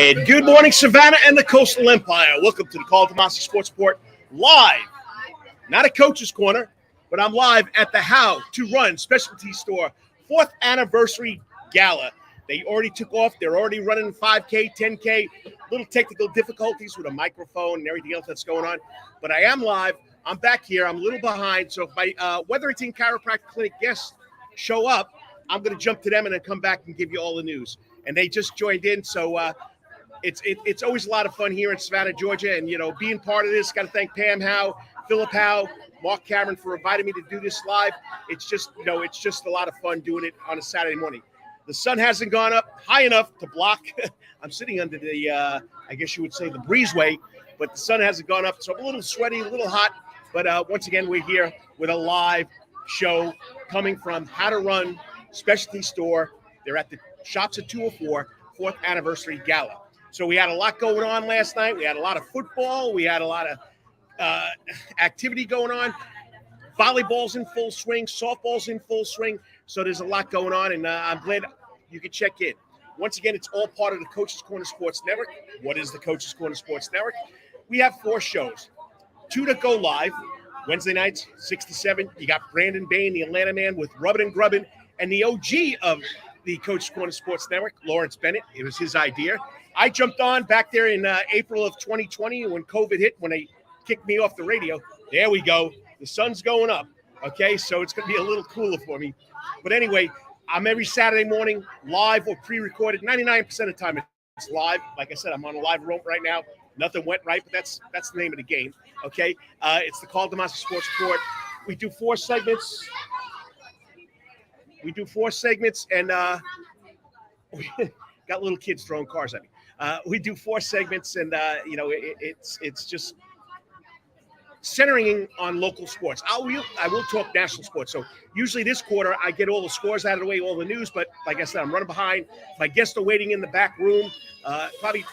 And good morning, Savannah and the Coastal Empire. Welcome to the Karl DeMasi Sports Report live. Not a coach's corner, but I'm live at the Howe-2-Run specialty store 4th anniversary gala. They already took off. They're already running 5K, 10K. Little technical difficulties with a microphone and everything else that's going on. But I am live. I'm back here. I'm a little behind. So if my Wetherington Chiropractic Clinic guests show up, I'm going to jump to them and then come back and give you all the news. And they just joined in, so it's always a lot of fun here in Savannah, Georgia. And, you know, being part of this, got to thank Pam Howe, Philip Howe, Marc Cameron for inviting me to do this live. It's just, you know, it's just a lot of fun doing it on a Saturday morning. The sun hasn't gone up high enough to block. I'm sitting under the, I guess you would say, the breezeway, but the sun hasn't gone up. So I'm a little sweaty, a little hot. But once again, we're here with a live show coming from Howe-2-Run specialty store. They're at the Shops at 204 4th anniversary gala. So we had a lot going on last night. We had a lot of football. We had a lot of activity going on. Volleyball's in full swing. Softball's in full swing. So there's a lot going on, and I'm glad you could check in. Once again, it's all part of the Coach's Corner Sports Network. What is the Coach's Corner Sports Network? We have 4 shows, 2 that go live. Wednesday nights, 6 to 7. You got Brandon Bain, the Atlanta man, with Rubbin' and Grubbin', and the OG of the Coach's Corner Sports Network, Lawrence Bennett. It was his idea. I jumped on back there in April of 2020 when COVID hit, when they kicked me off the radio. There we go. The sun's going up. Okay, so it's going to be a little cooler for me. But anyway, I'm every Saturday morning live or pre-recorded. 99% of the time it's live. Like I said, I'm on a live rope right now. Nothing went right, but that's the name of the game. Okay, it's the Karl DeMasi Sports Report. We do 4 segments. And we got little kids throwing cars at me. We do 4 segments, and you know, it's just centering on local sports. I will talk national sports. So usually this quarter I get all the scores out of the way, all the news. But like I said, I'm running behind. My guests are waiting in the back room, probably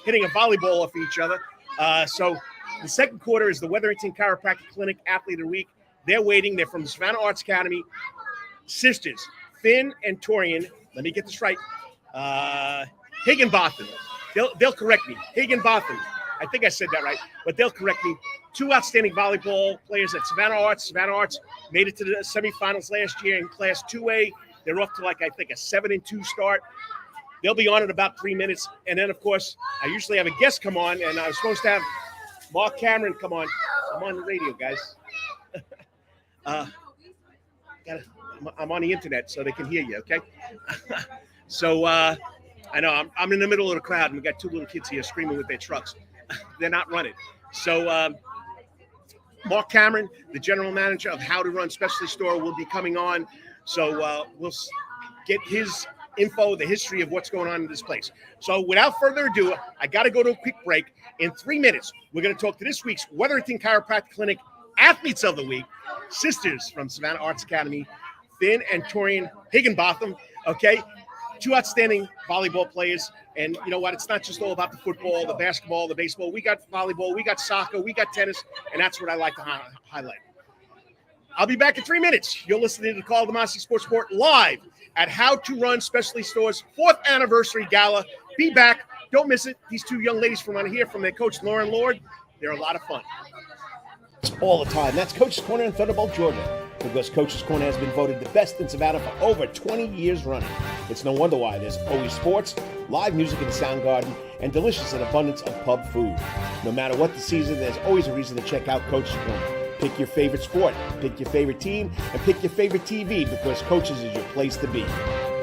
hitting a volleyball off each other. So the second quarter is the Wetherington Chiropractic Clinic Athlete of the Week. They're waiting. They're from the Savannah Arts Academy. Sisters, Finn and Torrin, let me get this right, Higginbotham. They'll correct me. Higginbotham. I think I said that right, but they'll correct me. 2 outstanding volleyball players at Savannah Arts. Savannah Arts made it to the semifinals last year in Class 2A. They're off to, like, I think, a 7-2 start. They'll be on in about 3 minutes. And then, of course, I usually have a guest come on, and I was supposed to have Marc Cameron come on. I'm on the radio, guys. I'm on the internet, so they can hear you, okay? So I know I'm in the middle of the crowd, and we got 2 little kids here screaming with their trucks. They're not running. So Marc Cameron, the general manager of Howe-2-Run specialty store, will be coming on. So we'll get his info, the history of what's going on in this place. So without further ado, I got to go to a quick break. In 3 minutes, we're going to talk to this week's Wetherington Chiropractic Clinic Athletes of the Week, sisters from Savannah Arts Academy, Finn and Torrin Higginbotham, okay? 2 outstanding volleyball players. And you know what? It's not just all about the football, the basketball, the baseball. We got volleyball, we got soccer, we got tennis, and that's what I like to highlight. I'll be back in 3 minutes. You're listening to the Karl DeMasi Sports Report live at Howe-2-Run Specialty Store's 4th anniversary gala. Be back. Don't miss it. These 2 young ladies from around here, from their coach, Lauren Lord, they're a lot of fun. All the time. That's Coach's Corner in Thunderbolt, Georgia, because Coach's Corner has been voted the best in Savannah for over 20 years running. It's no wonder why. There's always sports, live music in the sound garden, and delicious and abundance of pub food. No matter what the season, there's always a reason to check out Coach's Corner. Pick your favorite sport, pick your favorite team, and pick your favorite TV, because Coach's is your place to be.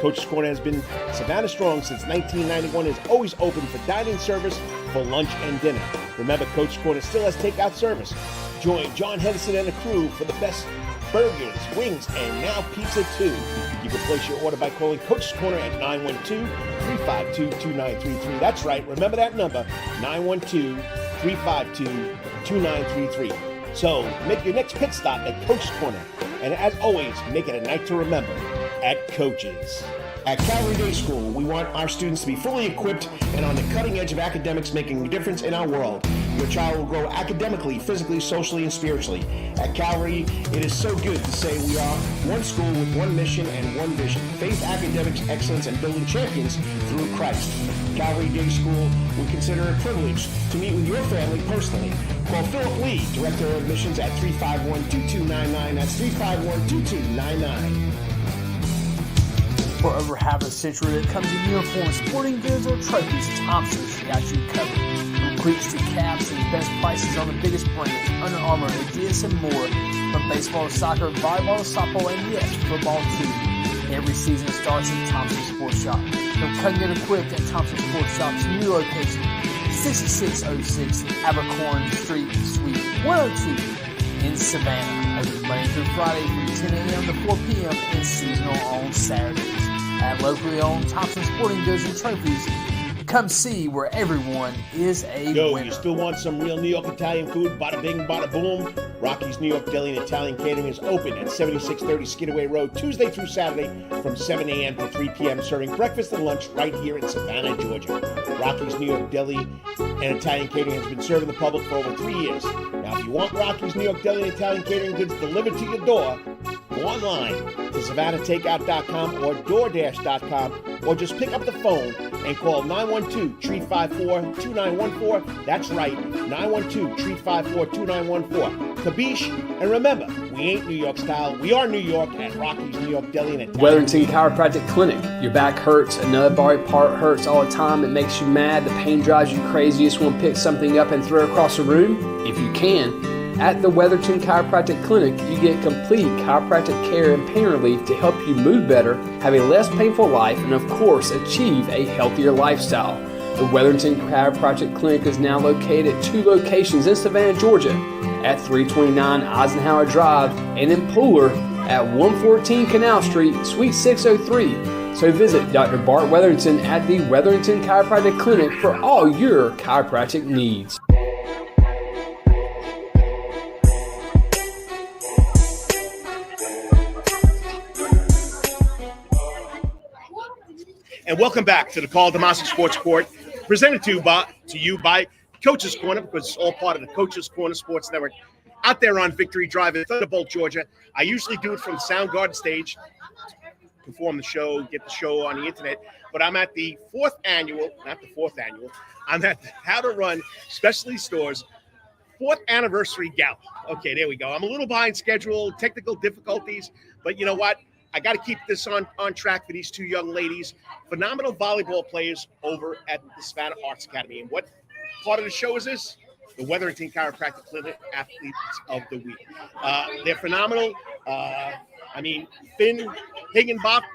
Coach's Corner has been Savannah strong since 1991 and is always open for dining service for lunch and dinner. Remember, Coach's Corner still has takeout service. Join John Henderson and the crew for the best burgers, wings, and now pizza too. You can place your order by calling Coach's Corner at 912-352-2933. That's right, remember that number, 912-352-2933. So make your next pit stop at Coach's Corner. And as always, make it a night to remember at Coach's. At Calvary Day School, we want our students to be fully equipped and on the cutting edge of academics, making a difference in our world. Your child will grow academically, physically, socially, and spiritually. At Calvary, it is so good to say we are one school with one mission and one vision: faith, academics, excellence, and building champions through Christ. Calvary Day School, we consider it a privilege to meet with your family personally. Call Philip Lee, Director of Admissions, at 351-2299. That's 351-2299. For over half a century, when it comes to uniforms, sporting goods, or trophies, Thompson's got you covered. From cleats to caps and best prices on the biggest brands, Under Armour, Adidas, and more. From baseball to soccer, volleyball to softball, and yes, football too. Every season starts at Thompson Sports Shop. From cutting and equipped at Thompson Sports Shop's new location, 6606 Abercorn Street, Suite 102 in Savannah. Open Monday through Friday from 10 a.m. to 4 p.m. and seasonal on Saturdays. At locally owned Thompson Sporting Goods and Trophies, come see where everyone is a winner. You still want some real New York Italian food? Bada bing, bada boom. Rocky's New York Deli and Italian Catering is open at 7630 Skidaway Road, Tuesday through Saturday from 7 a.m. to 3 p.m. serving breakfast and lunch right here in Savannah, Georgia. Rocky's New York Deli and Italian Catering has been serving the public for over 3 years. Now, if you want Rocky's New York Deli and Italian Catering goods delivered to your door, go online to SavannahTakeout.com or DoorDash.com, or just pick up the phone and call 912-354-2914. That's right, 912-354-2914. Kabish, and remember, we ain't New York style. We are New York at Rocky's New York Deli and Italian. Wetherington Chiropractic Clinic. Your back hurts, another body part hurts all the time. It makes you mad. The pain drives you crazy. You just want to pick something up and throw it across the room? If you can. At the Wetherington Chiropractic Clinic, you get complete chiropractic care and pain relief to help you move better, have a less painful life, and of course, achieve a healthier lifestyle. The Wetherington Chiropractic Clinic is now located at 2 locations in Savannah, Georgia, at 329 Eisenhower Drive and in Pooler at 114 Canal Street, Suite 603. So visit Dr. Bart Wetherington at the Wetherington Chiropractic Clinic for all your chiropractic needs. And welcome back to the Karl DeMasi Sports Report, presented to you by Coach's Corner, because it's all part of the Coach's Corner Sports Network out there on Victory Drive in Thunderbolt, Georgia. I usually do it from Soundgarden stage, perform the show, get the show on the internet, but I'm at the I'm at the Howe-2-Run Specialty Stores 4th anniversary gala. Okay, there we go. I'm a little behind schedule, technical difficulties, but you know what? I got to keep this on track for these 2 young ladies, phenomenal volleyball players over at the Savannah Arts Academy. And what part of the show is this? The Wetherington Chiropractic Clinic Athletes of the Week. They're phenomenal. Finn Higginbotham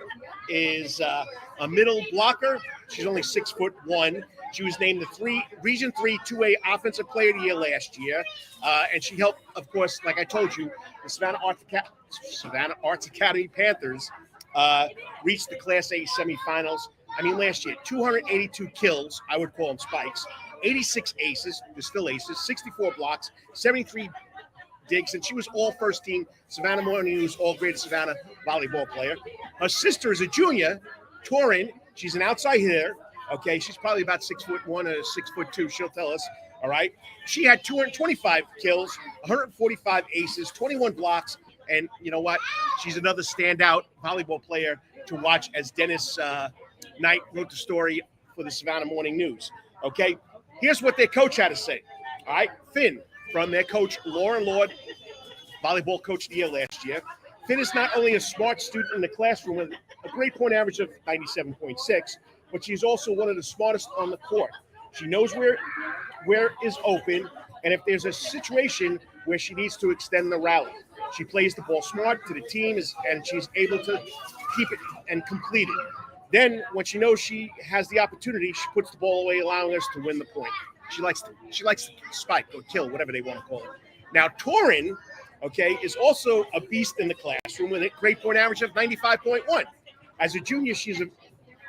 is a middle blocker. She's only 6'1". She was named the Region 3 2A Offensive Player of the Year last year. And she helped, of course, like I told you, the Savannah Arts Academy Panthers reached the Class A semifinals. Last year, 282 kills, I would call them spikes, 86 aces, they're still aces, 64 blocks, 73 digs, and she was all first team Savannah Morning News All-Grade Savannah volleyball player. Her sister is a junior, Torrin. She's an outside hitter. Okay, she's probably about 6'1" or 6'2". She'll tell us. All right. She had 225 kills, 145 aces, 21 blocks, and you know what? She's another standout volleyball player to watch, as Dennis Knight wrote the story for the Savannah Morning News. Okay, here's what their coach had to say. All right, Finn, from their coach, Lauren Lord, volleyball coach of the year last year. Finn is not only a smart student in the classroom with a grade point average of 97.6, but she's also one of the smartest on the court. She knows where is open, and if there's a situation where she needs to extend the rally. She plays the ball smart to the team, and she's able to keep it and complete it. Then, when she knows she has the opportunity, she puts the ball away, allowing us to win the point. She likes to spike or kill, whatever they want to call it. Now, Torrin, okay, is also a beast in the classroom with a grade point average of 95.1. As a junior, she's a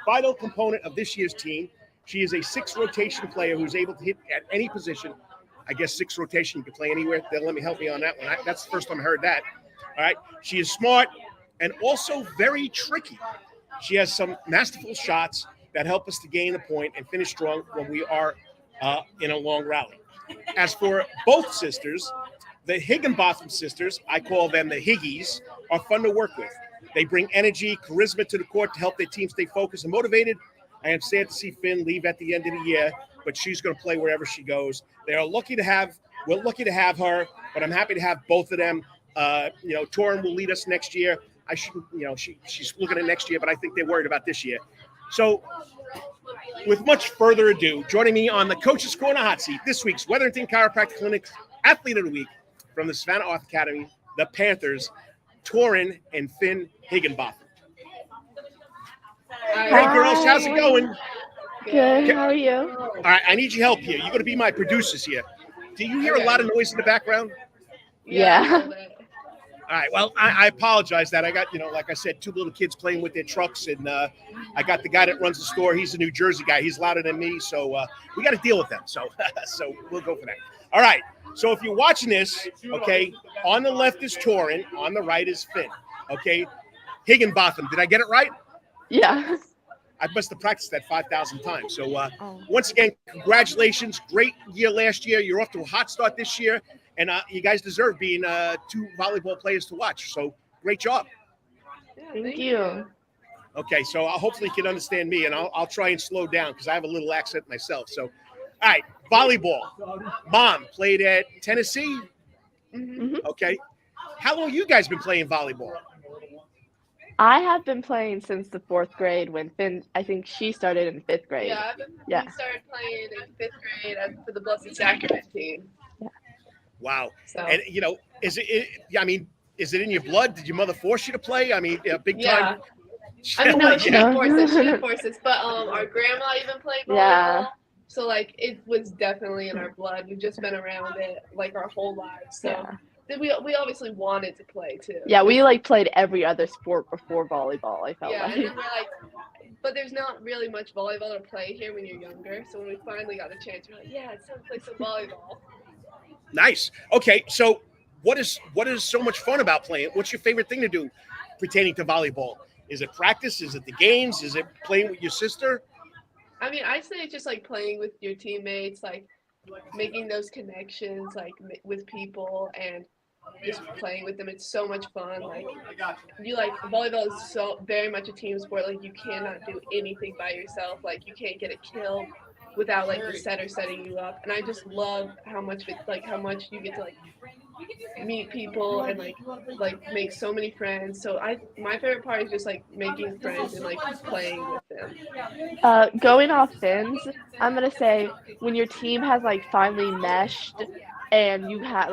vital component of this year's team. She is a 6 rotation player who's able to hit at any position. I guess 6 rotation, you can play anywhere. They'll let me help me on that one. That's the first time I heard that. All right. She is smart and also very tricky. She has some masterful shots that help us to gain the point and finish strong when we are in a long rally. As for both sisters, the Higginbotham sisters, I call them the Higgies, are fun to work with. They bring energy, charisma to the court to help their team stay focused and motivated. I am sad to see Finn leave at the end of the year, but she's going to play wherever she goes. We're lucky to have her, but I'm happy to have both of them. Torrin will lead us next year. I shouldn't, she's looking at next year, but I think they're worried about this year. So with much further ado, joining me on the Coach's Corner hot seat, this week's Wetherington Chiropractic Clinic Athlete of the Week from the Savannah Arts Academy, the Panthers, Torrin and Finn Higginbotham. Hi. Hey, girls, how's it going? Good. How are you? All right, I need your help here. You're going to be my producers here. Do you hear a lot of noise in the background? Yeah. All right, well, I apologize that I got, like I said, 2 little kids playing with their trucks, and I got the guy that runs the store. He's a New Jersey guy. He's louder than me, so we got to deal with them. So we'll go for that. All right, so if you're watching this, okay, on the left is Torrin, on the right is Finn, okay? Higginbotham, did I get it right? Yeah. I must have practiced that 5,000 times. So once again, congratulations. Great year last year. You're off to a hot start this year. And you guys deserve being 2 volleyball players to watch. So great job. Thank you. Okay, so hopefully you can understand me, and I'll try and slow down because I have a little accent myself. So, all right, volleyball. Mom played at Tennessee. Mm-hmm. Okay. How long you guys been playing volleyball? I have been playing since the 4th grade when Finn, I think she started in 5th grade. We started playing in 5th grade for the Blessed Sacrament team. Wow. So. And, is it in your blood? Did your mother force you to play? I mean, big time. I mean, no, she didn't force us. She didn't force us. But our grandma even played volleyball. Yeah. So, it was definitely in our blood. We've just been around it, our whole lives. So. Yeah. We obviously wanted to play too. Yeah, we played every other sport before volleyball, I felt like. And then we're but there's not really much volleyball to play here when you're younger. So when we finally got a chance, we're like, yeah, it's time to play some volleyball. Nice. Okay, so what is so much fun about playing? What's your favorite thing to do pertaining to volleyball? Is it practice? Is it the games? Is it playing with your sister? I mean, I'd say it's just playing with your teammates, making those connections with people and just playing with them. It's so much fun. Volleyball is so very much a team sport. You cannot do anything by yourself. You can't get a kill without the setter setting you up. And I just love how much you get to meet people and make so many friends. So my favorite part is just making friends and playing with them. Going off Finn's, I'm gonna say when your team has finally meshed and you have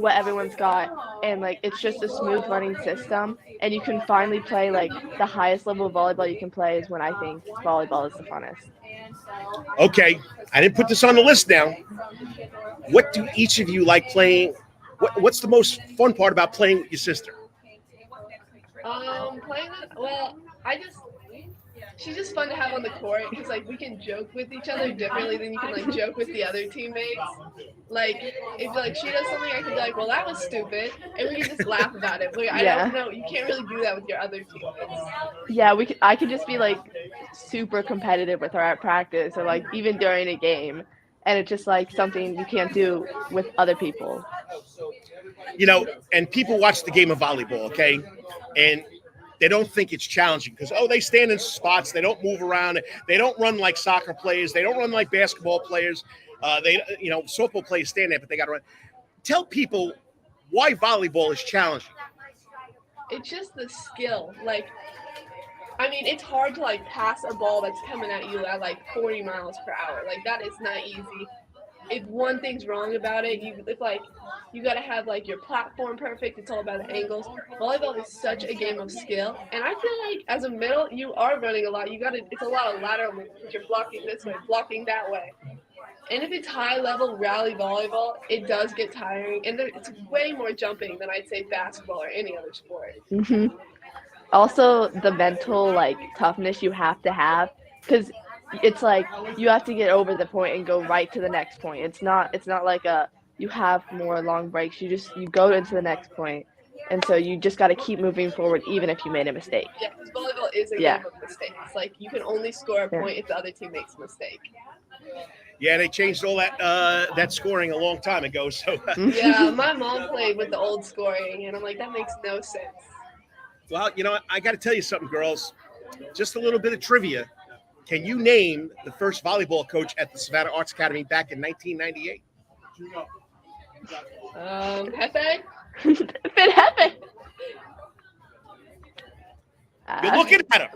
what everyone's got and it's just a smooth running system and you can finally play the highest level of volleyball you can play is when I think volleyball is the funnest. Okay, I didn't put this on the list now. What do each of you like playing? What's the most fun part about playing with your sister? She's just fun to have on the court because we can joke with each other differently than you can joke with the other teammates. If she does something, I can be well, that was stupid, and we can just laugh about it. I don't know, you can't really do that with your other teammates. Yeah, I could just be super competitive with her at practice or even during a game, and it's just something you can't do with other people. And people watch the game of volleyball, okay, and they don't think it's challenging because, they stand in spots. They don't move around. They don't run like soccer players. They don't run like basketball players. Softball players stand there, but they got to run. Tell people why volleyball is challenging. It's just the skill. It's hard to pass a ball that's coming at you at 40 miles per hour. That is not easy. If one thing's wrong about it, you got to have your platform perfect. It's all about the angles. Volleyball is such a game of skill, and I feel as a middle, you are running a lot. It's a lot of lateral movement. You're blocking this way, blocking that way. And if it's high level rally volleyball, it does get tiring, and it's way more jumping than I'd say basketball or any other sport. Mm-hmm. Also, the mental toughness you have to have because. It's you have to get over the point and go right to the next point. It's not you have more long breaks. You go into the next point. And so you just got to keep moving forward even if you made a mistake. Yeah, because volleyball is a game of mistakes. Like, you can only score a point if the other team makes a mistake. Yeah, they changed all that scoring a long time ago. So yeah, my mom played with the old scoring, and I'm like, that makes no sense. Well, I got to tell you something, girls. Just a little bit of trivia. Can you name the first volleyball coach at the Savannah Arts Academy back in 1998? Hefe? Finn Hefe. You're looking at him.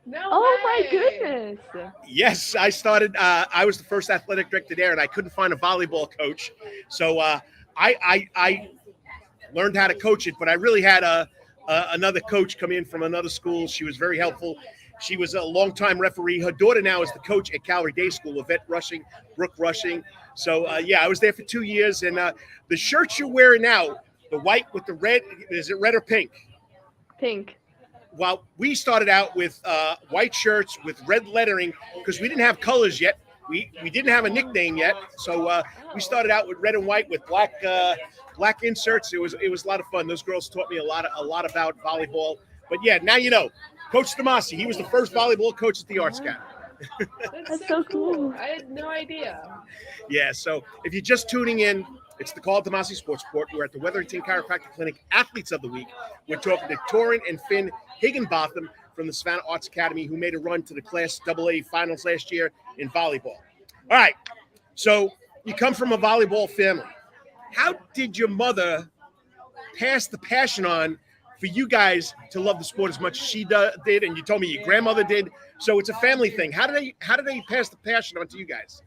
No Oh way. my goodness. Yes, I started. I was the first athletic director there, and I couldn't find a volleyball coach, so I learned how to coach it. But I really had another coach come in from another school. She was very helpful. She was a longtime referee. Her daughter now is the coach at Calvary Day School, Brooke Rushing. So I was there for 2 years, and the shirt you're wearing now, the white with the red, is it red or pink? Pink. Well, we started out with white shirts with red lettering because we didn't have colors yet. We didn't have a nickname yet, so we started out with red and white with black inserts. It was a lot of fun. Those girls taught me a lot about volleyball. But yeah, now you know, Coach DeMasi. He was the first volleyball coach at the Arts Academy. That's so cool. I had no idea. Yeah. So if you're just tuning in, it's the Karl DeMasi Sports Report. We're at the Wetherington Chiropractic Clinic Athletes of the Week. We're talking to Torrin and Finn Higginbotham from the Savannah Arts Academy, who made a run to the Class AA finals last year in volleyball. All right. So you come from a volleyball family. How did your mother pass the passion on for you guys to love the sport as much as she did? And you told me your grandmother did. So it's a family thing. How did they pass the passion on to you guys?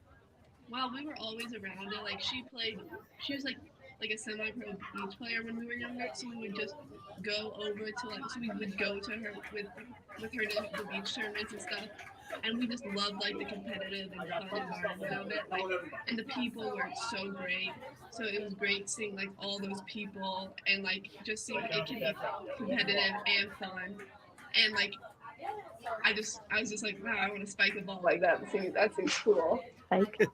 Well, we were always around it. Like, she was like a semi-pro beach player when we were younger, so we would just go over to we would go to her with her to the beach tournaments and stuff, and we just loved the competitive and fun environment of it, and the people were so great. So it was great seeing all those people and just seeing it can be competitive and fun, and I was just like, wow, I want to spike a ball like that. That seems cool. Spike.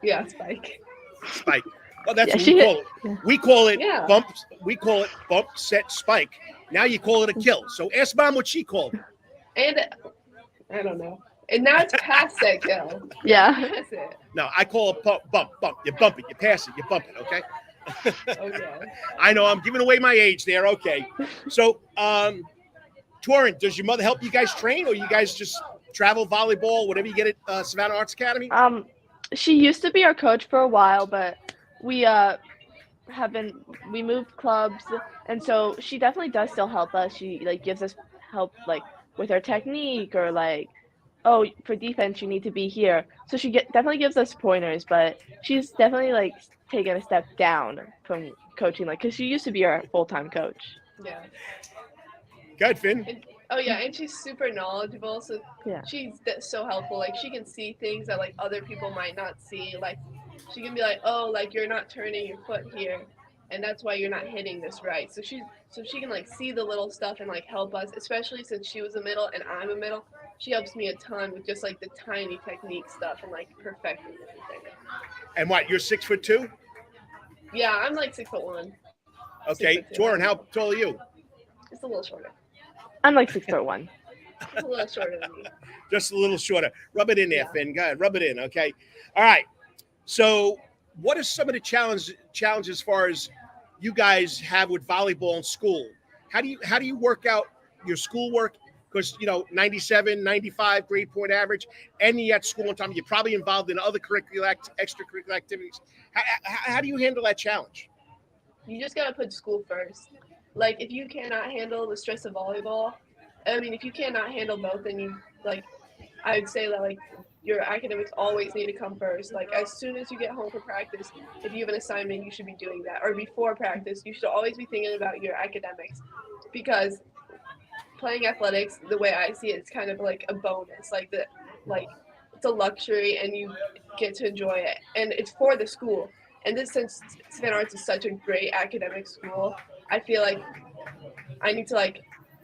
Yeah, spike. Spike. Well, that's what we call it. Yeah. We call it bump. We call it bump, set, spike. Now you call it a kill. So ask Mom what she called it. And I don't know. And now it's pass set kill. Yeah. That's it. No, I call it bump. You bump it. You pass it. You bump it. Okay. Okay. I know I'm giving away my age there. Okay. So, Torrin, does your mother help you guys train, or you guys just travel volleyball, whatever you get at Savannah Arts Academy? She used to be our coach for a while, but we moved clubs, and so she definitely does still help us. She gives us help with our technique, or oh, for defense you need to be here. So she definitely gives us pointers, but she's definitely taken a step down from coaching, because she used to be our full-time coach. Yeah. Good, Finn. And she's super knowledgeable, so she's so helpful. She can see things that other people might not see. She can be oh, you're not turning your foot here, and that's why you're not hitting this right. So she can see the little stuff and help us, especially since she was a middle and I'm a middle. She helps me a ton with just the tiny technique stuff and perfecting everything. And what, you're 6'2"? Yeah, I'm 6'1". Okay, Torrin, how tall are you? Just a little shorter. I'm 6'1". Just a little shorter than me. Just a little shorter. Rub it in there, Finn. Go ahead, rub it in. Okay. All right. So, what are some of the challenges as far as you guys have with volleyball in school? How do you work out your schoolwork? Because 97, 95 grade point average, and you at school on time. You're probably involved in other extracurricular activities. How do you handle that challenge? You just gotta put school first. If you cannot handle the stress of volleyball, if you cannot handle both, then you I would say that your academics always need to come first. As soon as you get home from practice, if you have an assignment, you should be doing that. Or before practice, you should always be thinking about your academics, because playing athletics, the way I see it, it's kind of a bonus. It's a luxury, and you get to enjoy it, and it's for the school. And since Savannah Arts is such a great academic school, I feel I need to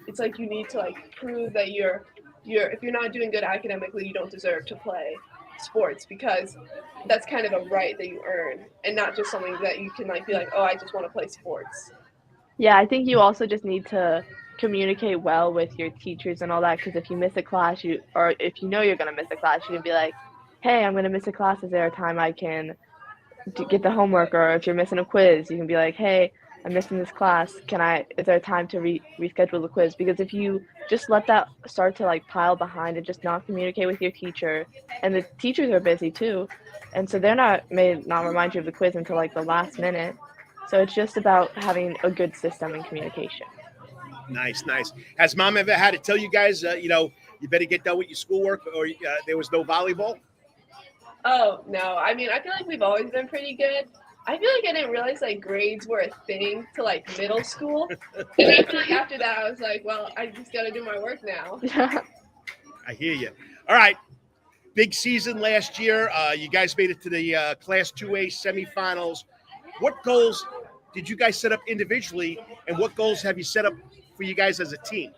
it's you need to prove that you're if you're not doing good academically, you don't deserve to play sports, because that's kind of a right that you earn, and not just something that you can be oh, I just want to play sports. Yeah, I think you also just need to communicate well with your teachers and all that, because if you miss a class, or if you know you're going to miss a class, you can be like, hey, I'm going to miss a class. Is there a time I can get the homework? Or if you're missing a quiz, you can be like, hey, I'm missing this class. Is there a time to reschedule the quiz? Because if you just let that start to like pile behind and just not communicate with your teacher, and the teachers are busy too, and so may not remind you of the quiz until like the last minute. So it's just about having a good system in communication. Nice. Has mom ever had to tell you guys, you better get done with your schoolwork, or there was no volleyball? Oh, no. I mean, I feel like we've always been pretty good. I feel like I didn't realize like grades were a thing till like middle school. And I feel like after that, I was like, well, I just got to do my work now. I hear you. All right. Big season last year. You guys made it to the Class 2A semifinals. What goals did you guys set up individually, and what goals have you set up for you guys as a team?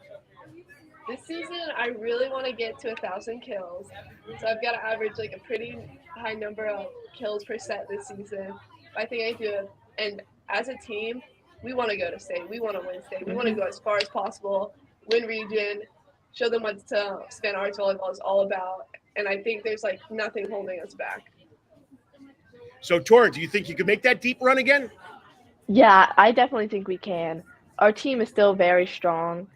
This season, I really want to get to 1,000 kills. So I've got to average like a pretty high number of kills per set this season. I think I do it. And as a team, we want to go to state. We want to win state. We want to go as far as possible, win region, show them what Savannah Arts volleyball is all about. And I think there's like nothing holding us back. So, Torrin, do you think you could make that deep run again? Yeah, I definitely think we can. Our team is still very strong.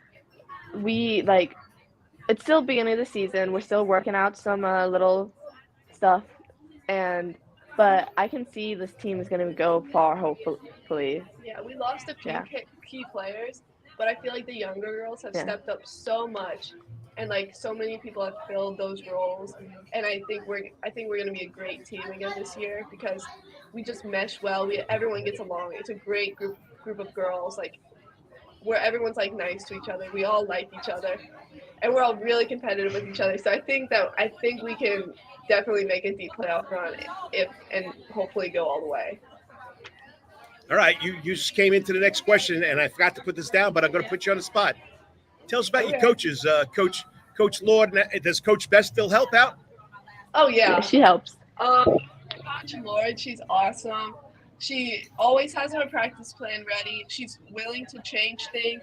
It's still beginning of the season. We're still working out some little stuff, but I can see this team is going to go far, hopefully. Yeah, we lost a few key players, but I feel like the younger girls have stepped up so much, and like so many people have filled those roles. And I think we're going to be a great team again this year because we just mesh well. Everyone gets along. It's a great group of girls, like where everyone's like nice to each other. We all like each other, and we're all really competitive with each other. So I think we can definitely make a deep playoff run and hopefully go all the way. All right, you just came into the next question, and I forgot to put this down, but I'm going to put you on the spot. Tell us about your coaches, Coach Lord. Does Coach Best still help out? Oh yeah, she helps. Coach Lord, she's awesome. She always has her practice plan ready. She's willing to change things,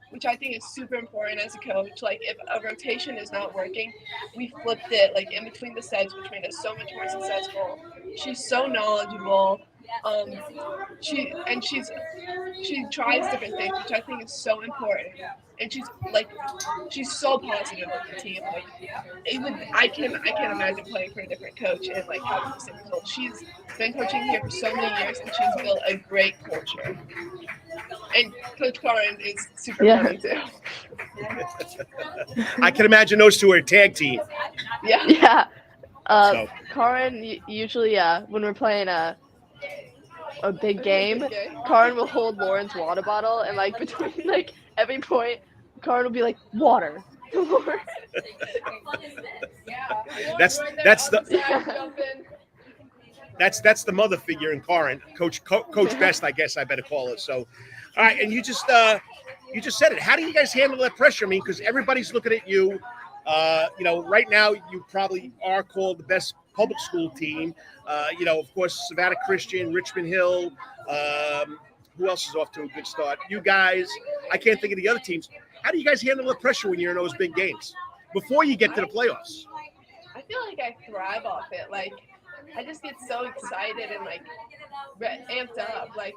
which I think is super important as a coach. Like if a rotation is not working, we flipped it like in between the sets, which made us so much more successful. She's so knowledgeable. She tries different things, which I think is so important. And she's so positive with the team. I can't imagine playing for a different coach and like having the same results. She's been coaching here for so many years, and she's built a great culture. And Coach Karin is super funny too. I can imagine those two are a tag team. Yeah. Karin usually, when we're playing a big game, Karin will hold Lauren's water bottle, and like between like every point, Karin will be like, water. That's the mother figure in Karin, Coach Best, I guess I better call it. So, all right, and you just said it. How do you guys handle that pressure? I mean, because everybody's looking at you. Right now you probably are called the best public school team. Of course, Savannah Christian, Richmond Hill. Who else is off to a good start? You guys. I can't think of the other teams. How do you guys handle the pressure when you're in those big games before you get to the playoffs? I feel like I thrive off it. Like, I just get so excited and like amped up. Like,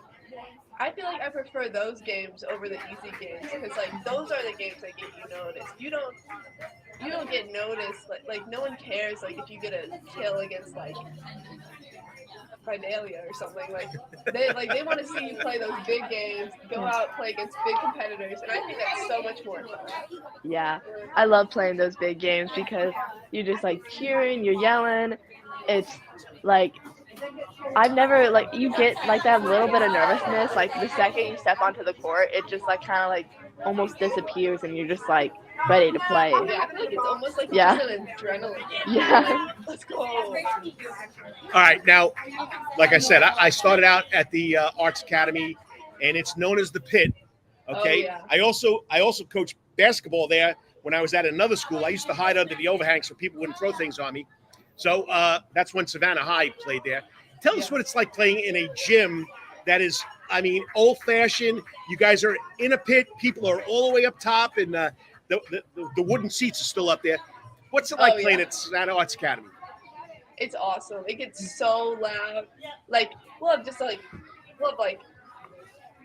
I feel like I prefer those games over the easy games because like those are the games that get you noticed. You don't get noticed. Like no one cares. Like if you get a kill against like Fidelia or something, they want to see you play those big games, go out, play against big competitors, and I think that's so much more fun. Yeah, I love playing those big games because you're just like cheering, you're yelling. It's like I've never you get like that little bit of nervousness. Like the second you step onto the court, it just like kind of like almost disappears, and you're just like ready to play. Yeah, I feel like it's almost like just an adrenaline. Yeah. Let's go. All right, now, like I said, I started out at the Arts Academy, and it's known as the Pit. Okay, I also coached basketball there when I was at another school. I used to hide under the overhang so people wouldn't throw things on me. So that's when Savannah High played there. Tell us what it's like playing in a gym that is I mean, old-fashioned. You guys are in a pit. People are all the way up top, and the wooden seats are still up there. What's it like playing at Savannah Arts Academy? It's awesome. It gets so loud. Like, we'll have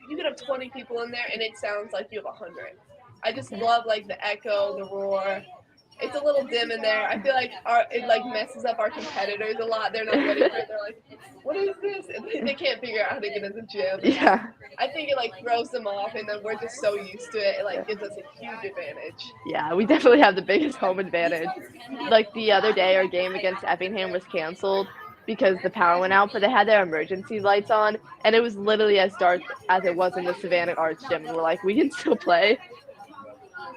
you could have 20 people in there, and it sounds like you have 100. I just love, like, the echo, the roar. It's a little dim in there. I feel like it messes up our competitors a lot. They're not ready for it. They're like, what is this? And they can't figure out how to get in the gym. Yeah. I think it throws them off, and then we're just so used to it. It gives us a huge advantage. Yeah, we definitely have the biggest home advantage. Like the other day, our game against Effingham was canceled because the power went out, but they had their emergency lights on, and it was literally as dark as it was in the Savannah Arts gym. And we're like, we can still play.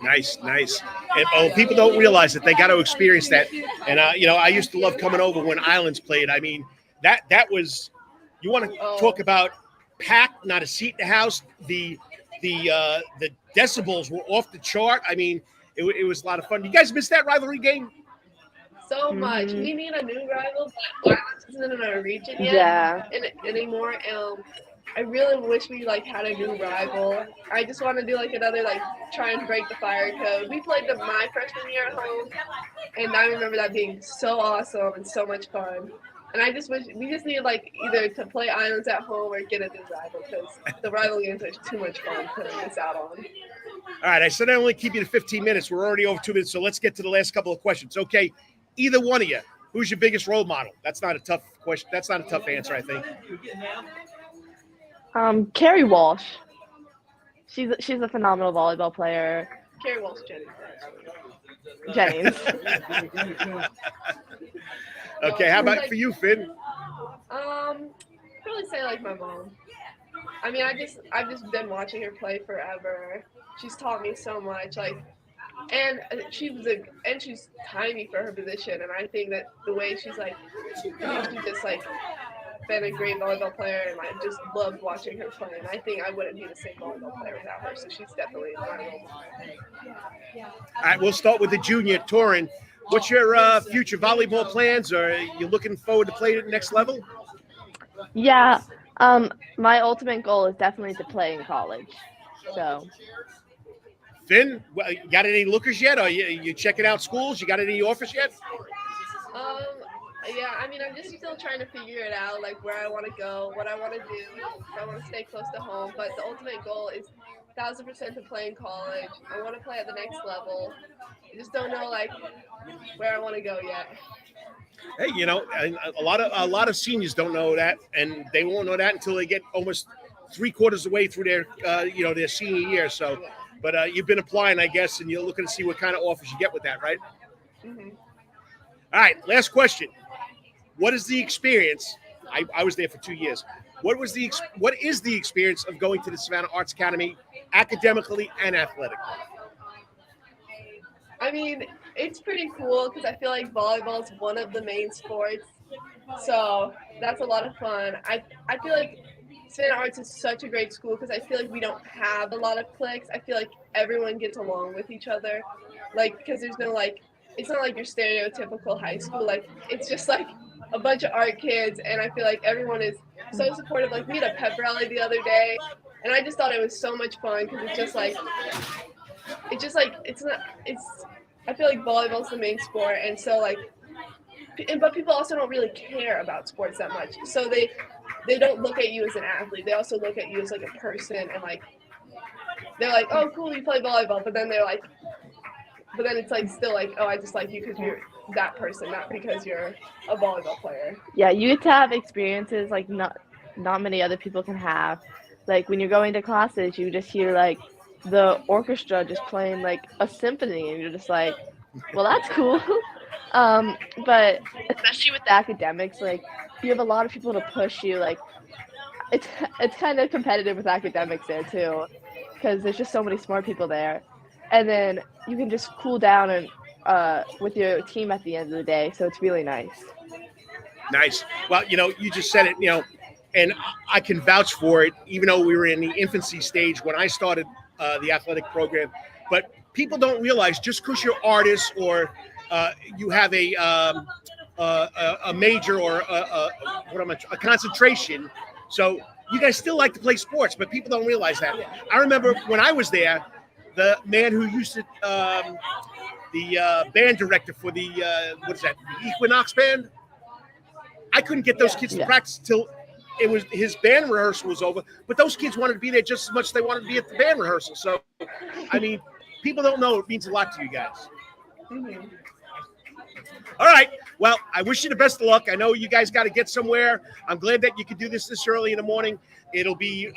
Nice. And people don't realize that they got to experience that. And I used to love coming over when Islands played. I mean, that was, you want to talk about packed, not a seat in the house. The decibels were off the chart. I mean, it was a lot of fun. You guys missed that rivalry game? So much. We need a new rival, but Islands isn't in our region yet anymore. I really wish we had a new rival. I just want to do another try and break the fire code. We played them my freshman year at home, and I remember that being so awesome and so much fun. And I just wish we just need either to play Islands at home or get a new rival, because the rival games are too much fun to miss out on. All right, I said I only keep you to 15 minutes. We're already over 2 minutes, so let's get to the last couple of questions. Okay, either one of you, who's your biggest role model? That's not a tough question. That's not a tough answer, I think. Carrie Walsh. She's a phenomenal volleyball player. Carrie Walsh Jennings. Okay, how about for you, Finn? I'd probably say my mom. I mean, I've just been watching her play forever. She's taught me so much. And she's tiny for her position, and I think that the way she's she's just been a great volleyball player, and I just loved watching her play. And I think I wouldn't be the same volleyball player without her. So she's definitely my role model. All right, we'll start with the junior, Torrin. What's your future volleyball plans? Are you looking forward to playing at the next level? Yeah. My ultimate goal is definitely to play in college. So. Finn, you got any lookers yet? Are you checking out schools? You got any offers yet? Yeah, I mean, I'm just still trying to figure it out, where I want to go, what I want to do, if I want to stay close to home. But the ultimate goal is 1,000% to play in college. I want to play at the next level. I just don't know, where I want to go yet. Hey, a lot of seniors don't know that, and they won't know that until they get almost 3/4 of the way through their senior year. So, but you've been applying, I guess, and you're looking to see what kind of offers you get with that, right? Mm-hmm. All right, last question. What is the experience? I was there for 2 years. What is the experience of going to the Savannah Arts Academy academically and athletically? I mean, it's pretty cool because I feel like volleyball is one of the main sports. So that's a lot of fun. I feel like Savannah Arts is such a great school because I feel like we don't have a lot of cliques. I feel like everyone gets along with each other. Because there's no it's not like your stereotypical high school. It's just a bunch of art kids, and I feel like everyone is so supportive. We had a pep rally the other day, and I just thought it was so much fun because I feel like volleyball's the main sport, and so but people also don't really care about sports that much. So they don't look at you as an athlete. They also look at you as a person, and they're oh, cool, you play volleyball, but then they're but then it's still oh, I just like you because you're that person, not because you're a volleyball player. Yeah, you get to have experiences not many other people can have. When you're going to classes, you just hear the orchestra just playing a symphony, and you're just well, that's cool. But especially with the academics, you have a lot of people to push you. It's kind of competitive with academics there too, because there's just so many smart people there. And then you can just cool down and with your team at the end of the day. So it's really nice. Nice. Well, you just said it, and I can vouch for it, even though we were in the infancy stage when I started the athletic program. But people don't realize just because you're artists or you have a major or a concentration. So you guys still like to play sports, but people don't realize that. I remember when I was there, the man who used to, the band director for the, what is that, the Equinox band? I couldn't get those kids to practice till it was his band rehearsal was over, but those kids wanted to be there just as much as they wanted to be at the band rehearsal. So, I mean, people don't know it means a lot to you guys. Mm-hmm. All right. Well, I wish you the best of luck. I know you guys got to get somewhere. I'm glad that you could do this early in the morning. It'll be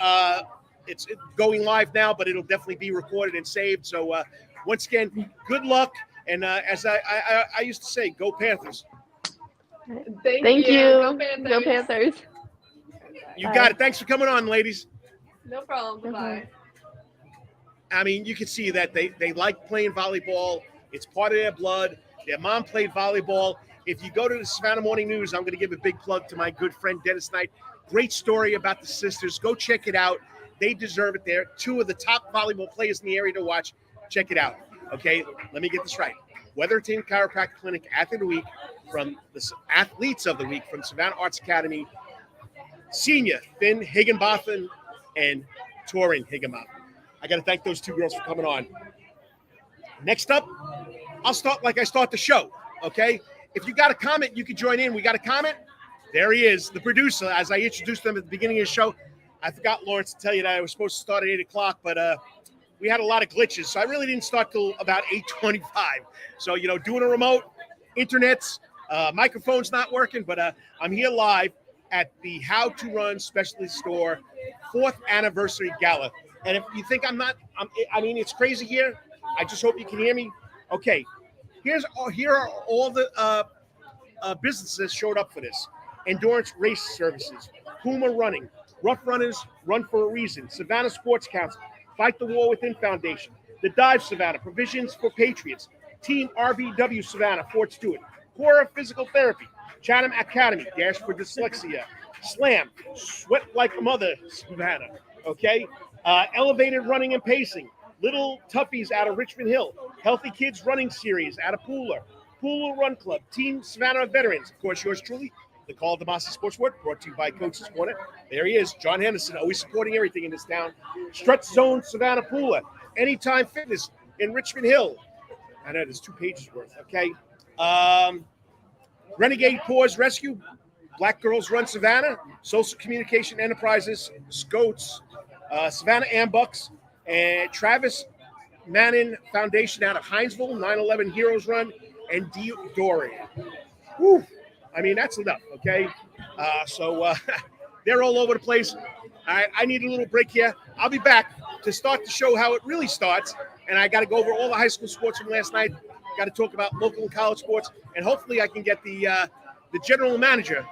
it's going live now, but it'll definitely be recorded and saved. So once again, good luck. And as I used to say, go Panthers. Thank you. Go Panthers. Go Panthers. You got it. Thanks for coming on, ladies. No problem. Bye. I mean, you can see that they like playing volleyball. It's part of their blood. Their mom played volleyball. If you go to the Savannah Morning News, I'm going to give a big plug to my good friend Dennis Knight. Great story about the sisters. Go check it out. They deserve it. They're two of the top volleyball players in the area to watch. Check it out. Okay, let me get this right. Wetherington Chiropractic Clinic Athlete of the Week from the Athletes of the Week from Savannah Arts Academy. Senior Finn Higginbotham and Torrin Higginbotham. I got to thank those two girls for coming on. Next up, I'll start like I start the show, okay? If you got a comment, you can join in. We got a comment? There he is, the producer. As I introduced them at the beginning of the show, I forgot, Lawrence, to tell you that I was supposed to start at 8 o'clock, but we had a lot of glitches, so I really didn't start till about 8:25. So, doing a remote, internet's, microphone's not working, but I'm here live at the Howe-2-Run Specialty Store 4th Anniversary Gala. And if you think I mean, it's crazy here. I just hope you can hear me. Okay, here are all the businesses showed up for this. Endurance Race Services, Puma Running, Rough Runners Run for a Reason, Savannah Sports Council, Fight the War Within Foundation, The Dive Savannah, Provisions for Patriots, Team RVW Savannah, Fort Stewart, Cora Physical Therapy, Chatham Academy, Dash for Dyslexia, Slam, Sweat Like a Mother, Savannah, okay? Elevated Running and Pacing, Little Toughies out of Richmond Hill, Healthy Kids Running Series out of Pooler, Pooler Run Club, Team Savannah Veterans, of course, yours truly, the Karl DeMasi Sports Report, brought to you by Coach's Corner. There he is, John Henderson, always supporting everything in this town. Stretch Zone Savannah Pooler, Anytime Fitness in Richmond Hill. I know there's 2 pages worth, okay? Renegade Paws Rescue, Black Girls Run Savannah, Social Communication Enterprises, Scots, Savannah Ambucks, and Travis Manning Foundation out of Hinesville, 9/11 Heroes Run, and Dory. Whew. I mean, that's enough, okay? So they're all over the place. I need a little break here. I'll be back to start the show how it really starts, and I got to go over all the high school sports from last night. Got to talk about local and college sports, and hopefully I can get the general manager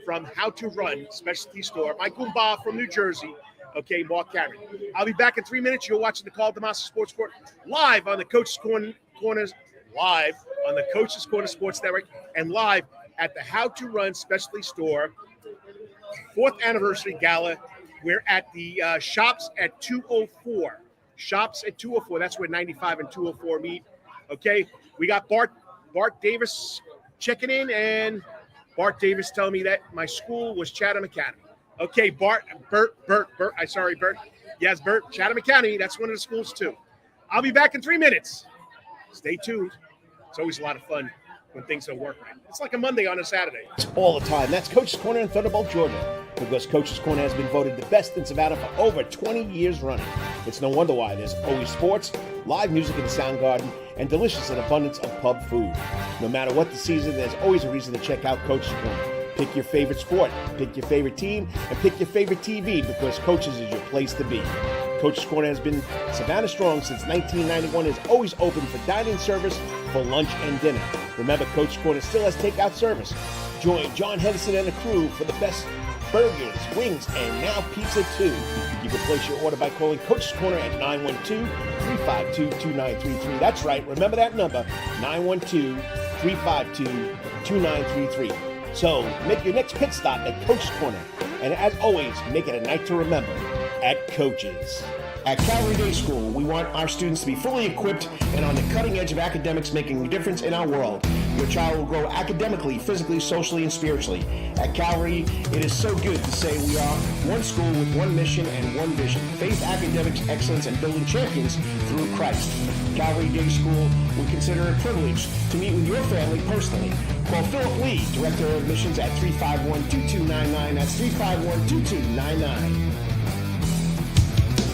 from Howe-2-Run Specialty Store, my Goomba from New Jersey, okay, Marc Cameron. I'll be back in 3 minutes. You're watching the Karl DeMasi Sports Report live on the Coach's Corners, live on the Coach's Corner Sports Network, and live at the Howe-2-Run Specialty Store 4th Anniversary Gala. We're at the Shops at 204. Shops at 204. That's where 95 and 204 meet. Okay, we got Bart Davis checking in, and Bart Davis telling me that my school was Chatham Academy. Okay, Bert. Sorry, Bert. Yes, Bert, Chatham Academy. That's one of the schools too. I'll be back in 3 minutes. Stay tuned. It's always a lot of fun when things don't work right. It's like a Monday on a Saturday. All the time. That's Coach's Corner in Thunderbolt, Georgia. Because Coach's Corner has been voted the best in Savannah for over 20 years running. It's no wonder why. There's always sports, live music in the sound garden, and delicious and abundance of pub food. No matter what the season, there's always a reason to check out Coach's Corner. Pick your favorite sport, pick your favorite team, and pick your favorite TV because Coach's is your place to be. Coach's Corner has been Savannah strong since 1991 and is always open for dining service for lunch and dinner. Remember, Coach's Corner still has takeout service. Join John Henderson and the crew for the best burgers, wings, and now pizza too. You can place your order by calling Coach's Corner at 912-352-2933. That's right, remember that number, 912-352-2933. So make your next pit stop at Coach's Corner. And as always, make it a night to remember at Coach's. At Calvary Day School, we want our students to be fully equipped and on the cutting edge of academics, making a difference in our world. your child will grow academically, physically, socially, and spiritually. At Calvary, it is so good to say we are one school with one mission and one vision: faith, academics, excellence, and building champions through Christ. Calvary Day School, we consider it a privilege to meet with your family personally. Call Philip Lee, Director of Admissions, at 351-2299. That's 351-2299.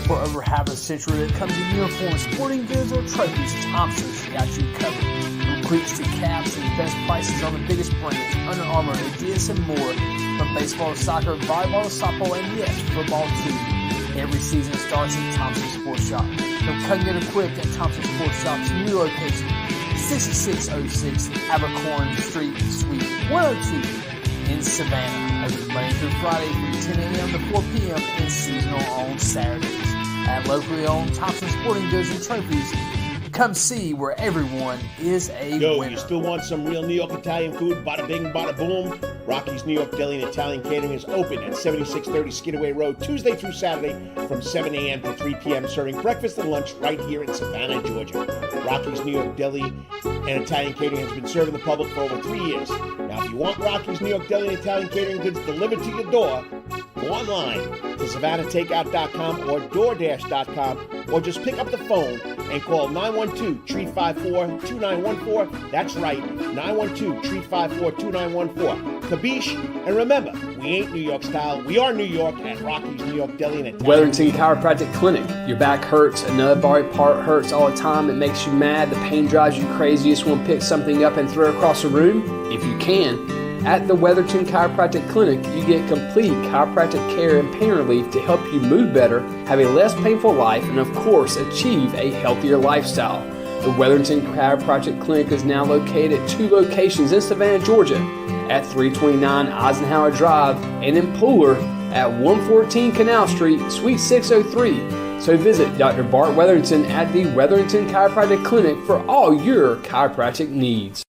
For over half a century, when it comes to uniforms, sporting goods, or trophies, Thompson's got you covered. From cleats to caps and best prices on the biggest brands: Under Armour, Adidas, and more. From baseball to soccer, volleyball to softball, and yes, football too. Every season starts at Thompson Sports Shop. From cutting and equipped at Thompson Sports Shop's new location, 6606 Abercorn Street, Suite 102 in Savannah. Open Monday through Friday from 10 a.m. to 4 p.m. and seasonal on Saturdays. At locally owned Thompson Sporting Goods and Trophies, come see where everyone is a winner. You still want some real New York Italian food? Bada bing, bada boom. Rocky's New York Deli and Italian Catering is open at 7630 Skidaway Road, Tuesday through Saturday from 7 a.m. to 3 p.m., serving breakfast and lunch right here in Savannah, Georgia. Rocky's New York Deli and Italian Catering has been serving the public for over 3 years. Now, if you want Rocky's New York Deli and Italian Catering goods delivered to your door, go online to SavannahTakeout.com or DoorDash.com, or just pick up the phone and call 912-354-2914. That's right, 912-354-2914. Kabish, and remember, we ain't New York style. We are New York at Rocky's New York Deli and Italian. Wetherington Chiropractic Clinic. Your back hurts, another body part hurts all the time. It makes you mad. The pain drives you crazy. You just want to pick something up and throw it across the room. If you can, at the Wetherington Chiropractic Clinic, you get complete chiropractic care and pain relief to help you move better, have a less painful life, and of course, achieve a healthier lifestyle. The Wetherington Chiropractic Clinic is now located at 2 locations in Savannah, Georgia, at 329 Eisenhower Drive and in Pooler at 114 Canal Street, Suite 603. So visit Dr. Bart Wetherington at the Wetherington Chiropractic Clinic for all your chiropractic needs.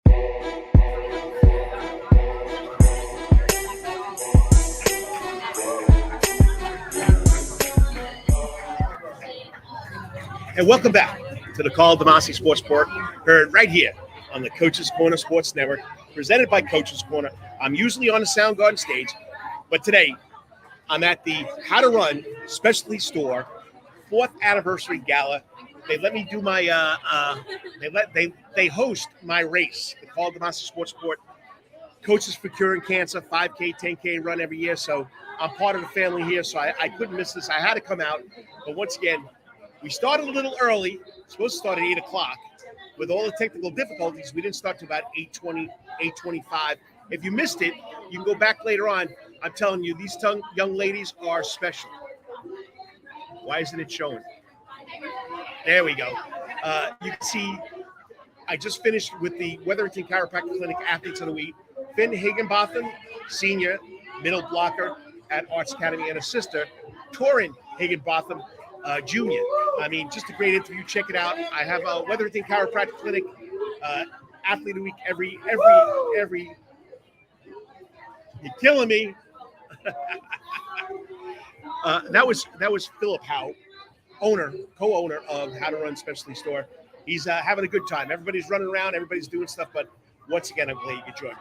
And welcome back to the Karl DeMasi Sports Report, heard right here on the Coach's Corner Sports Network, presented by Coach's Corner. I'm usually on the Soundgarden stage, but today I'm at the Howe-2-Run specialty store 4th anniversary gala. They let me do my they host my race, the Karl DeMasi Sports Report. Coaches for Curing Cancer, 5K, 10K run every year. So I'm part of the family here, so I couldn't miss this. I had to come out, but once again, we started a little early. Supposed to start at 8 o'clock. With all the technical difficulties, we didn't start till about 8:20, 8:25. If you missed it, you can go back later on. I'm telling you, these young ladies are special. Why isn't it showing? There we go. You can see I just finished with the Wetherington Chiropractic Clinic Athletes of the Week. Finn Higginbotham, senior, middle blocker at Arts Academy, and a sister, Torrin Higginbotham, Junior. I mean, just a great interview. Check it out. I have a Wetherington Chiropractic Clinic Athlete of the Week every. You're killing me. That was Philip Howe, co-owner of Howe-2-Run Specialty Store. He's having a good time. Everybody's running around. Everybody's doing stuff. But once again, I'm glad you could join.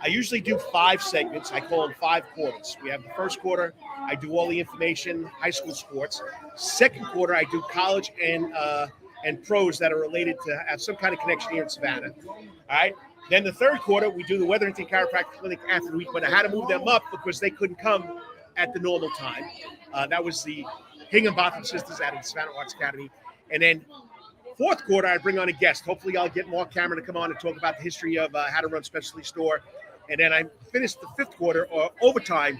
I usually do 5 segments. I call them 5 quarters. We have the first quarter. I do all the information, high school sports. Second quarter, I do college and pros that are related to have some kind of connection here in Savannah. All right. Then the third quarter, we do the Wetherington Chiropractic Clinic Athlete of the Week, but I had to move them up because they couldn't come at the normal time. That was the Higginbotham sisters out of the Savannah Arts Academy. And then fourth quarter, I bring on a guest. Hopefully, I'll get Marc Cameron to come on and talk about the history of Howe-2-Run Specialty Store. And then I finished the fifth quarter or overtime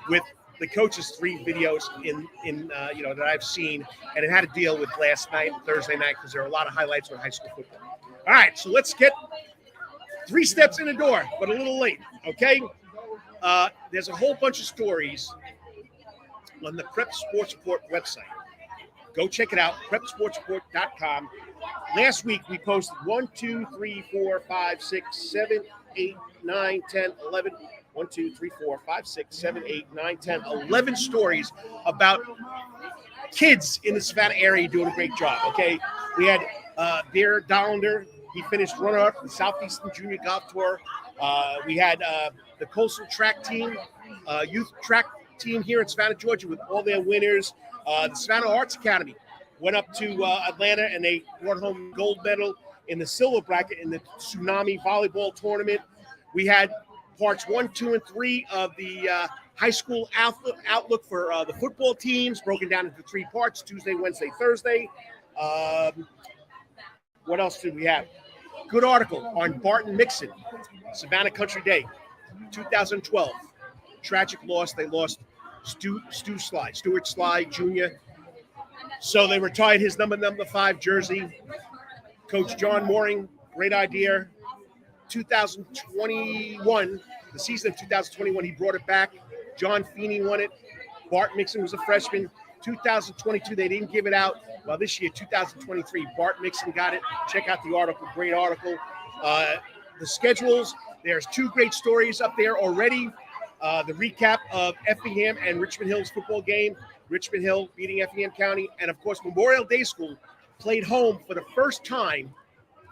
with the coaches' 3 videos that I've seen, and it had to deal with last night, Thursday night, because there are a lot of highlights with high school football. All right, so let's get 3 steps in the door, but a little late. Okay, there's a whole bunch of stories on the Prep Sports Report website. Go check it out, prepsportsreport.com. Last week we posted 1, 2, 3, 4, 5, 6, 7, 8, 9, 10, 11. 1, 2, 3, 4, 5, 6, 7, 8, 9, 10, 11 stories about kids in the Savannah area doing a great job. Okay, we had Bear Dollander, He finished runner-up in the Southeastern Junior Golf Tour. We had the Coastal Track Team, youth track team here in Savannah, Georgia, with all their winners. The Savannah Arts Academy went up to Atlanta, and they brought home gold medal in the silver bracket in the Tsunami Volleyball Tournament. We had parts 1, 2, and 3 of the high school outlook for the football teams, broken down into 3 parts: Tuesday, Wednesday, Thursday. What else did we have? Good article on Barton Mixon, Savannah Country Day, 2012. Tragic loss. They lost Stuart Sly Jr. So they retired his number 5 jersey. Coach John Mooring, great idea. 2021, the season of 2021, he brought it back. John Feeney won it. Bart Mixon was a freshman. 2022, they didn't give it out. Well, this year, 2023, Bart Mixon got it. Check out the article. Great article. The schedules, there's 2 great stories up there already. The recap of Effingham and Richmond Hill's football game. Richmond Hill beating Effingham County. And, of course, Memorial Day School played home for the first time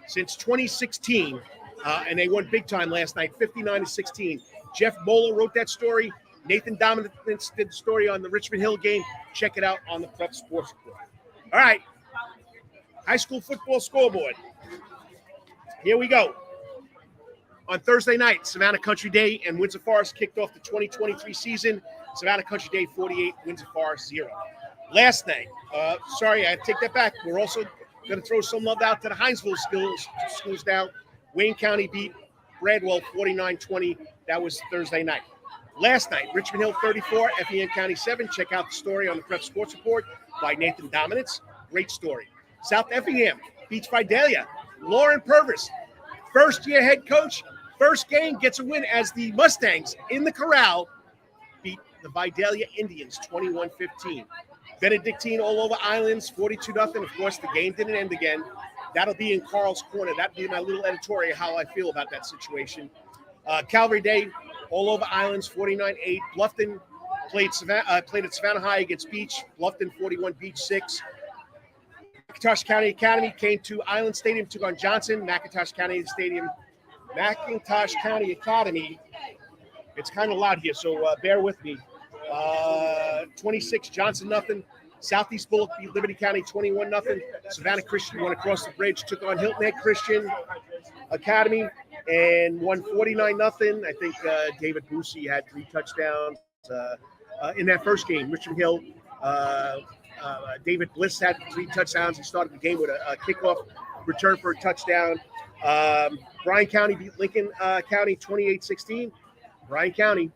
since 2016. And they won big time last night, 59-16. Jeff Moeller wrote that story. Nathan Dominance did the story on the Richmond Hill game. Check it out on the Prep Sports Report. All right. High school football scoreboard. Here we go. On Thursday night, Savannah Country Day and Windsor Forest kicked off the 2023 season. Savannah Country Day 48, Windsor Forest 0. Last night, I take that back. We're also going to throw some love out to the Hinesville schools now. Wayne County beat Bradwell 49-20. That was Thursday night. Last night, Richmond Hill 34, Effingham County 7. Check out the story on the Prep Sports Report by Nathan Dominance. Great story. South Effingham beats Vidalia. Lauren Purvis, first-year head coach, first game, gets a win as the Mustangs in the Corral beat the Vidalia Indians 21-15. Benedictine all over Islands, 42-0. Of course, the game didn't end again. That'll be in Carl's Corner. That'll be my little editorial, how I feel about that situation. Calvary Day, all over Islands, 49-8. Bluffton played at Savannah High against Beach. Bluffton 41, Beach 6. McIntosh County Academy came to Island Stadium, took on Johnson. McIntosh County Academy. It's kind of loud here, so bear with me. 26, Johnson, nothing. Southeast Bullock beat Liberty County 21-0. Savannah Christian won across the bridge, took on Hilton Head Christian Academy and won 49-0. I think David Busey had 3 touchdowns in that first game. Richmond Hill, David Bliss had 3 touchdowns. He started the game with a kickoff return for a touchdown. Bryan County beat Lincoln County 28-16. Bryan County,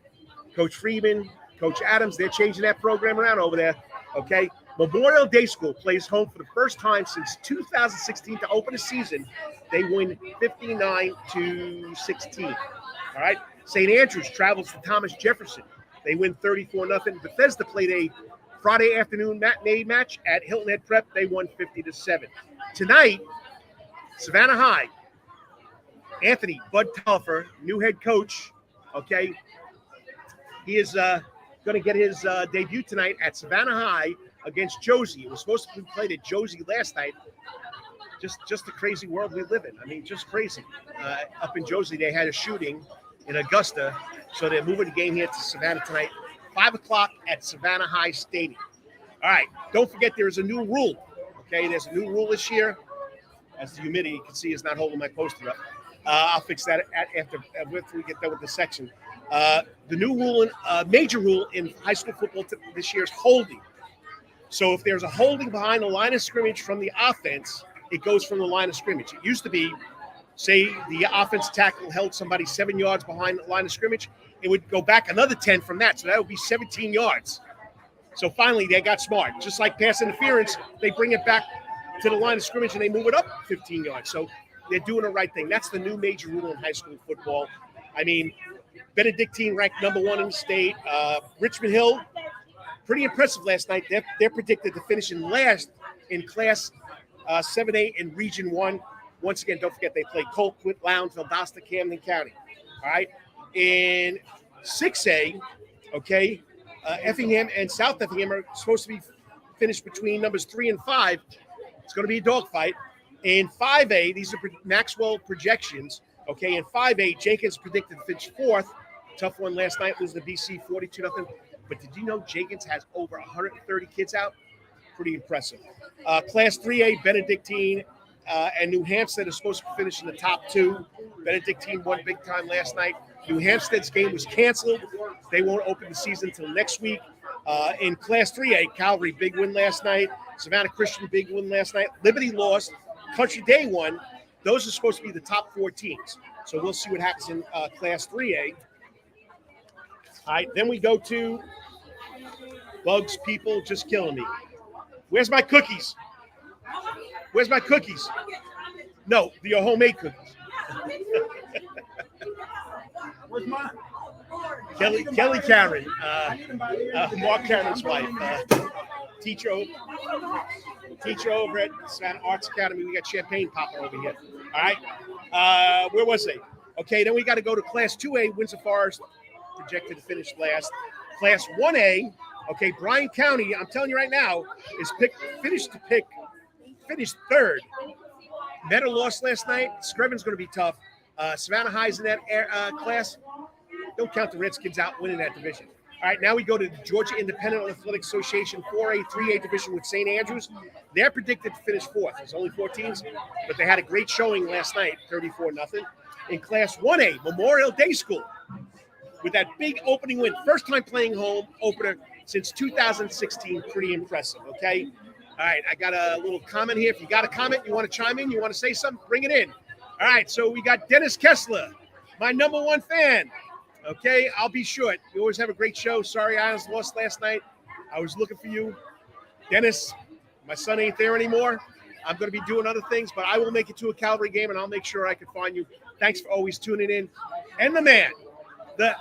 Coach Freeman, Coach Adams, they're changing that program around over there. Okay. Memorial Day School plays home for the first time since 2016 to open the season. They win 59-16. All right. St. Andrews travels to Thomas Jefferson. They win 34-0. Bethesda played a Friday afternoon matinee match at Hilton Head Prep. They won 50-7. Tonight, Savannah High, Anthony Bud Telfer, new head coach. Okay. He is going to get his debut tonight at Savannah High against Josie. It was supposed to be played at Josie last night. Just the crazy world we live in. I mean, just crazy. Up in Josie, they had a shooting in Augusta, so they're moving the game here to Savannah tonight, 5 o'clock at Savannah High Stadium. All right, don't forget there is a new rule. Okay, there's a new rule this year. As the humidity, you can see, is not holding my poster up. I'll fix that after we get done with the section. The new rule, major rule in high school football this year is holding. So if there's a holding behind the line of scrimmage from the offense, it goes from the line of scrimmage. It used to be, say the offensive tackle held somebody 7 yards behind the line of scrimmage, it would go back another 10 from that. So that would be 17 yards. So finally they got smart. Just like pass interference, they bring it back to the line of scrimmage and they move it up 15 yards. So they're doing the right thing. That's the new major rule in high school football. I mean, Benedictine ranked number 1 in the state. Richmond Hill, pretty impressive last night. They're predicted to finish in last in Class 7A in Region 1. Once again, don't forget they play Colquitt, Lowndes, Valdosta, Camden County. All right. In 6A, okay, Effingham and South Effingham are supposed to be finished between numbers 3 and 5. It's going to be a dogfight. In 5A, these are Maxwell projections. Okay, in 5A, Jenkins predicted to finish 4th. Tough one last night, losing to BC 42-0. But did you know Jenkins has over 130 kids out? Pretty impressive. Class 3A, Benedictine and New Hampstead are supposed to finish in the top 2. Benedictine won big time last night. New Hampstead's game was canceled. They won't open the season until next week. In Class 3A, Calvary, big win last night. Savannah Christian, big win last night. Liberty lost. Country Day won. Those are supposed to be the top 4 teams. So we'll see what happens in Class 3A. All right, then we go to Bugs People Just Killing Me. Where's my cookies? Where's my cookies? No, your homemade cookies. Where's mine? Kelly Cameron, Marc Cameron's wife, teacher over at Savannah Arts Academy. We got champagne popping over here. All right. Where was they? Okay, then we got to go to Class 2A, Windsor Forest, projected to finish last. Class 1A, okay, Bryan County, I'm telling you right now, is finished 3rd. Meta lost last night. Screven's going to be tough. Savannah High's in that class. Don't count the Redskins out winning that division. All right, now we go to the Georgia Independent Athletic Association 4A, 3A division with St. Andrews. They're predicted to finish 4th. There's only 4 teams, but they had a great showing last night, 34-0. In Class 1A, Memorial Day School, with that big opening win. First time playing home opener since 2016. Pretty impressive, okay? All right, I got a little comment here. If you got a comment, you want to chime in, you want to say something, bring it in. All right, so we got Dennis Kessler, my #1 fan. Okay, I'll be short. You always have a great show. Sorry I lost last night. I was looking for you. Dennis, my son ain't there anymore. I'm going to be doing other things, but I will make it to a Calvary game, and I'll make sure I can find you. Thanks for always tuning in. And the man, the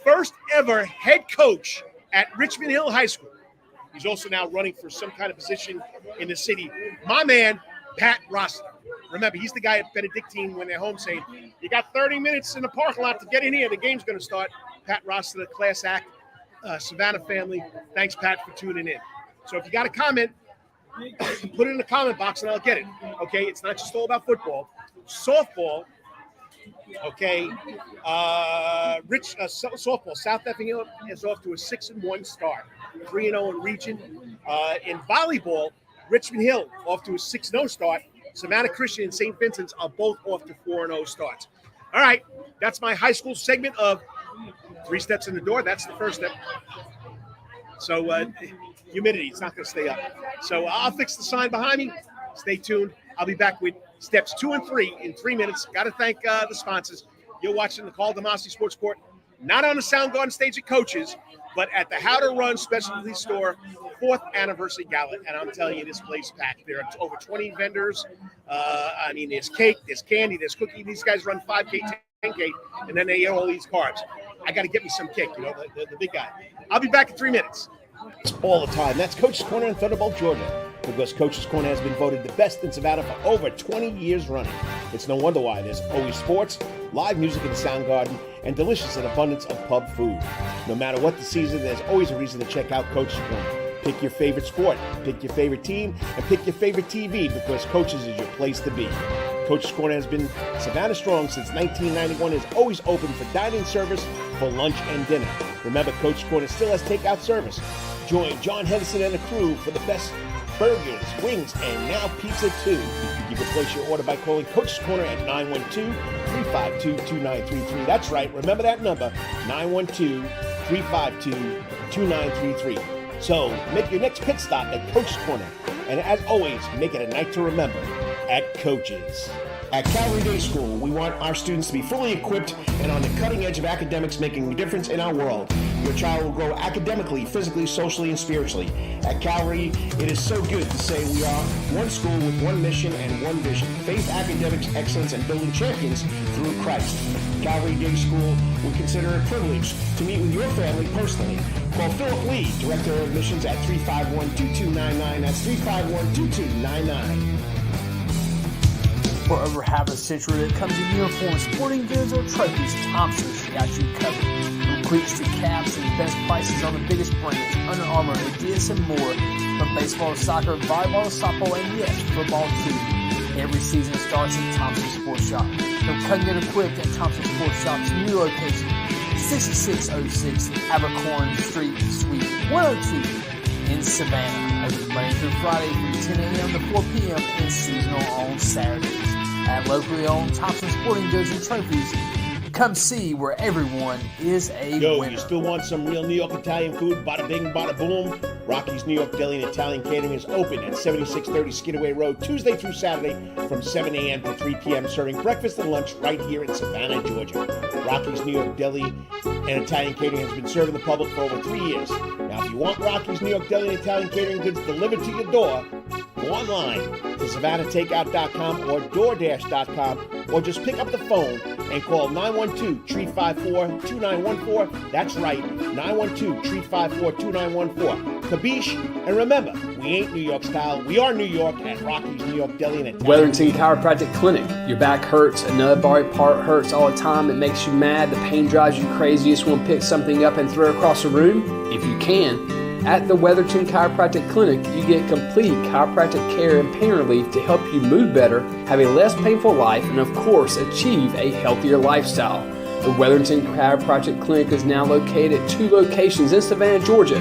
first ever head coach at Richmond Hill High School. He's also now running for some kind of position in the city. My man, Pat Rossler. Remember, he's the guy at Benedictine when they're home saying, you got 30 minutes in the parking lot to get in here. The game's going to start. Pat Rossler, the class act, Savannah family. Thanks, Pat, for tuning in. So if you got a comment, put it in the comment box and I'll get it. Okay, it's not just all about football. Softball, okay, softball, South Effingham is off to a 6-1 start, 3-0 in region. In volleyball, Richmond Hill off to a 6-0 start. Savannah Christian and St. Vincent's are both off to 4-0 starts. All right, that's my high school segment of 3 steps in the door. That's the first step. So humidity, it's not going to stay up. So I'll fix the sign behind me. Stay tuned. I'll be back with steps 2 and 3 in 3 minutes. Got to thank the sponsors. You're watching the Karl DeMasi Sports Report, not on the Soundgarden stage at Coaches, but at the Howe-2-Run specialty store 4th anniversary gala. And I'm telling you, this place packed. There are over 20 vendors. I mean, there's cake, there's candy, there's cookie. These guys run 5K, 10K, and then they eat all these carbs. I got to get me some cake, you know, the big guy. I'll be back in 3 minutes. All the time. That's Coach's Corner in Thunderbolt, Georgia, because Coach's Corner has been voted the best in Savannah for over 20 years running. It's no wonder why. There's always sports, live music in the Soundgarden, and delicious and abundance of pub food. No matter what the season, there's always a reason to check out Coach's Corner. Pick your favorite sport, pick your favorite team, and pick your favorite TV, because Coach's is your place to be. Coach's Corner has been Savannah strong since 1991, is always open for dining service for lunch and dinner. Remember, Coach's Corner still has takeout service. Join John Henderson and the crew for the best burgers, wings, and now pizza too. You can place your order by calling Coach's Corner at 912-352-2933. That's right, remember that number, 912-352-2933. So make your next pit stop at Coach's Corner. And as always, make it a night to remember at Coach's. At Calvary Day School, we want our students to be fully equipped and on the cutting edge of academics, making a difference in our world. Your child will grow academically, physically, socially, and spiritually. At Calvary, it is so good to say we are one school with one mission and one vision: faith, academics, excellence, and building champions through Christ. Calvary Day School would consider it a privilege to meet with your family personally. Call Philip Lee, Director of Admissions, at 351-2299. That's 351-2299. For over half a century, it comes in uniforms, sporting goods, or trophies, Thompson's got you covered. From cleats to caps and best prices on the biggest brands, Under Armour, Adidas, and more. From baseball to soccer, volleyball to softball, and yes, football too. Every season starts at Thompson Sports Shop. They'll come get equipped at Thompson Sports Shop's new location, 6606 Abercorn Street, Suite 102 in Savannah. Open Monday through Friday from 10 a.m. to 4 p.m. and seasonal on Saturdays. At locally owned Thompson Sporting Goods and Trophies, come see where everyone is a winner. You still want some real New York Italian food? Bada bing, bada boom. Rocky's New York Deli and Italian Catering is open at 7630 Skidaway Road, Tuesday through Saturday from 7 a.m. to 3 p.m., serving breakfast and lunch right here in Savannah, Georgia. Rocky's New York Deli and Italian Catering has been serving the public for over 3 years. Now, if you want Rocky's New York Deli and Italian Catering goods delivered to your door, go online to SavannahTakeout.com or DoorDash.com, or just pick up the phone and call 912-354-2914. That's right, 912-354-2914. Kabish, and remember, we ain't New York style. We are New York at Rocky's New York Deli and Italian. Wetherington Chiropractic Clinic. Your back hurts, another body part hurts all the time. It makes you mad. The pain drives you crazy. You just want to pick something up and throw it across the room? If you can. At the Wetherington Chiropractic Clinic, you get complete chiropractic care and pain relief to help you move better, have a less painful life, and of course, achieve a healthier lifestyle. The Wetherington Chiropractic Clinic is now located at 2 locations in Savannah, Georgia,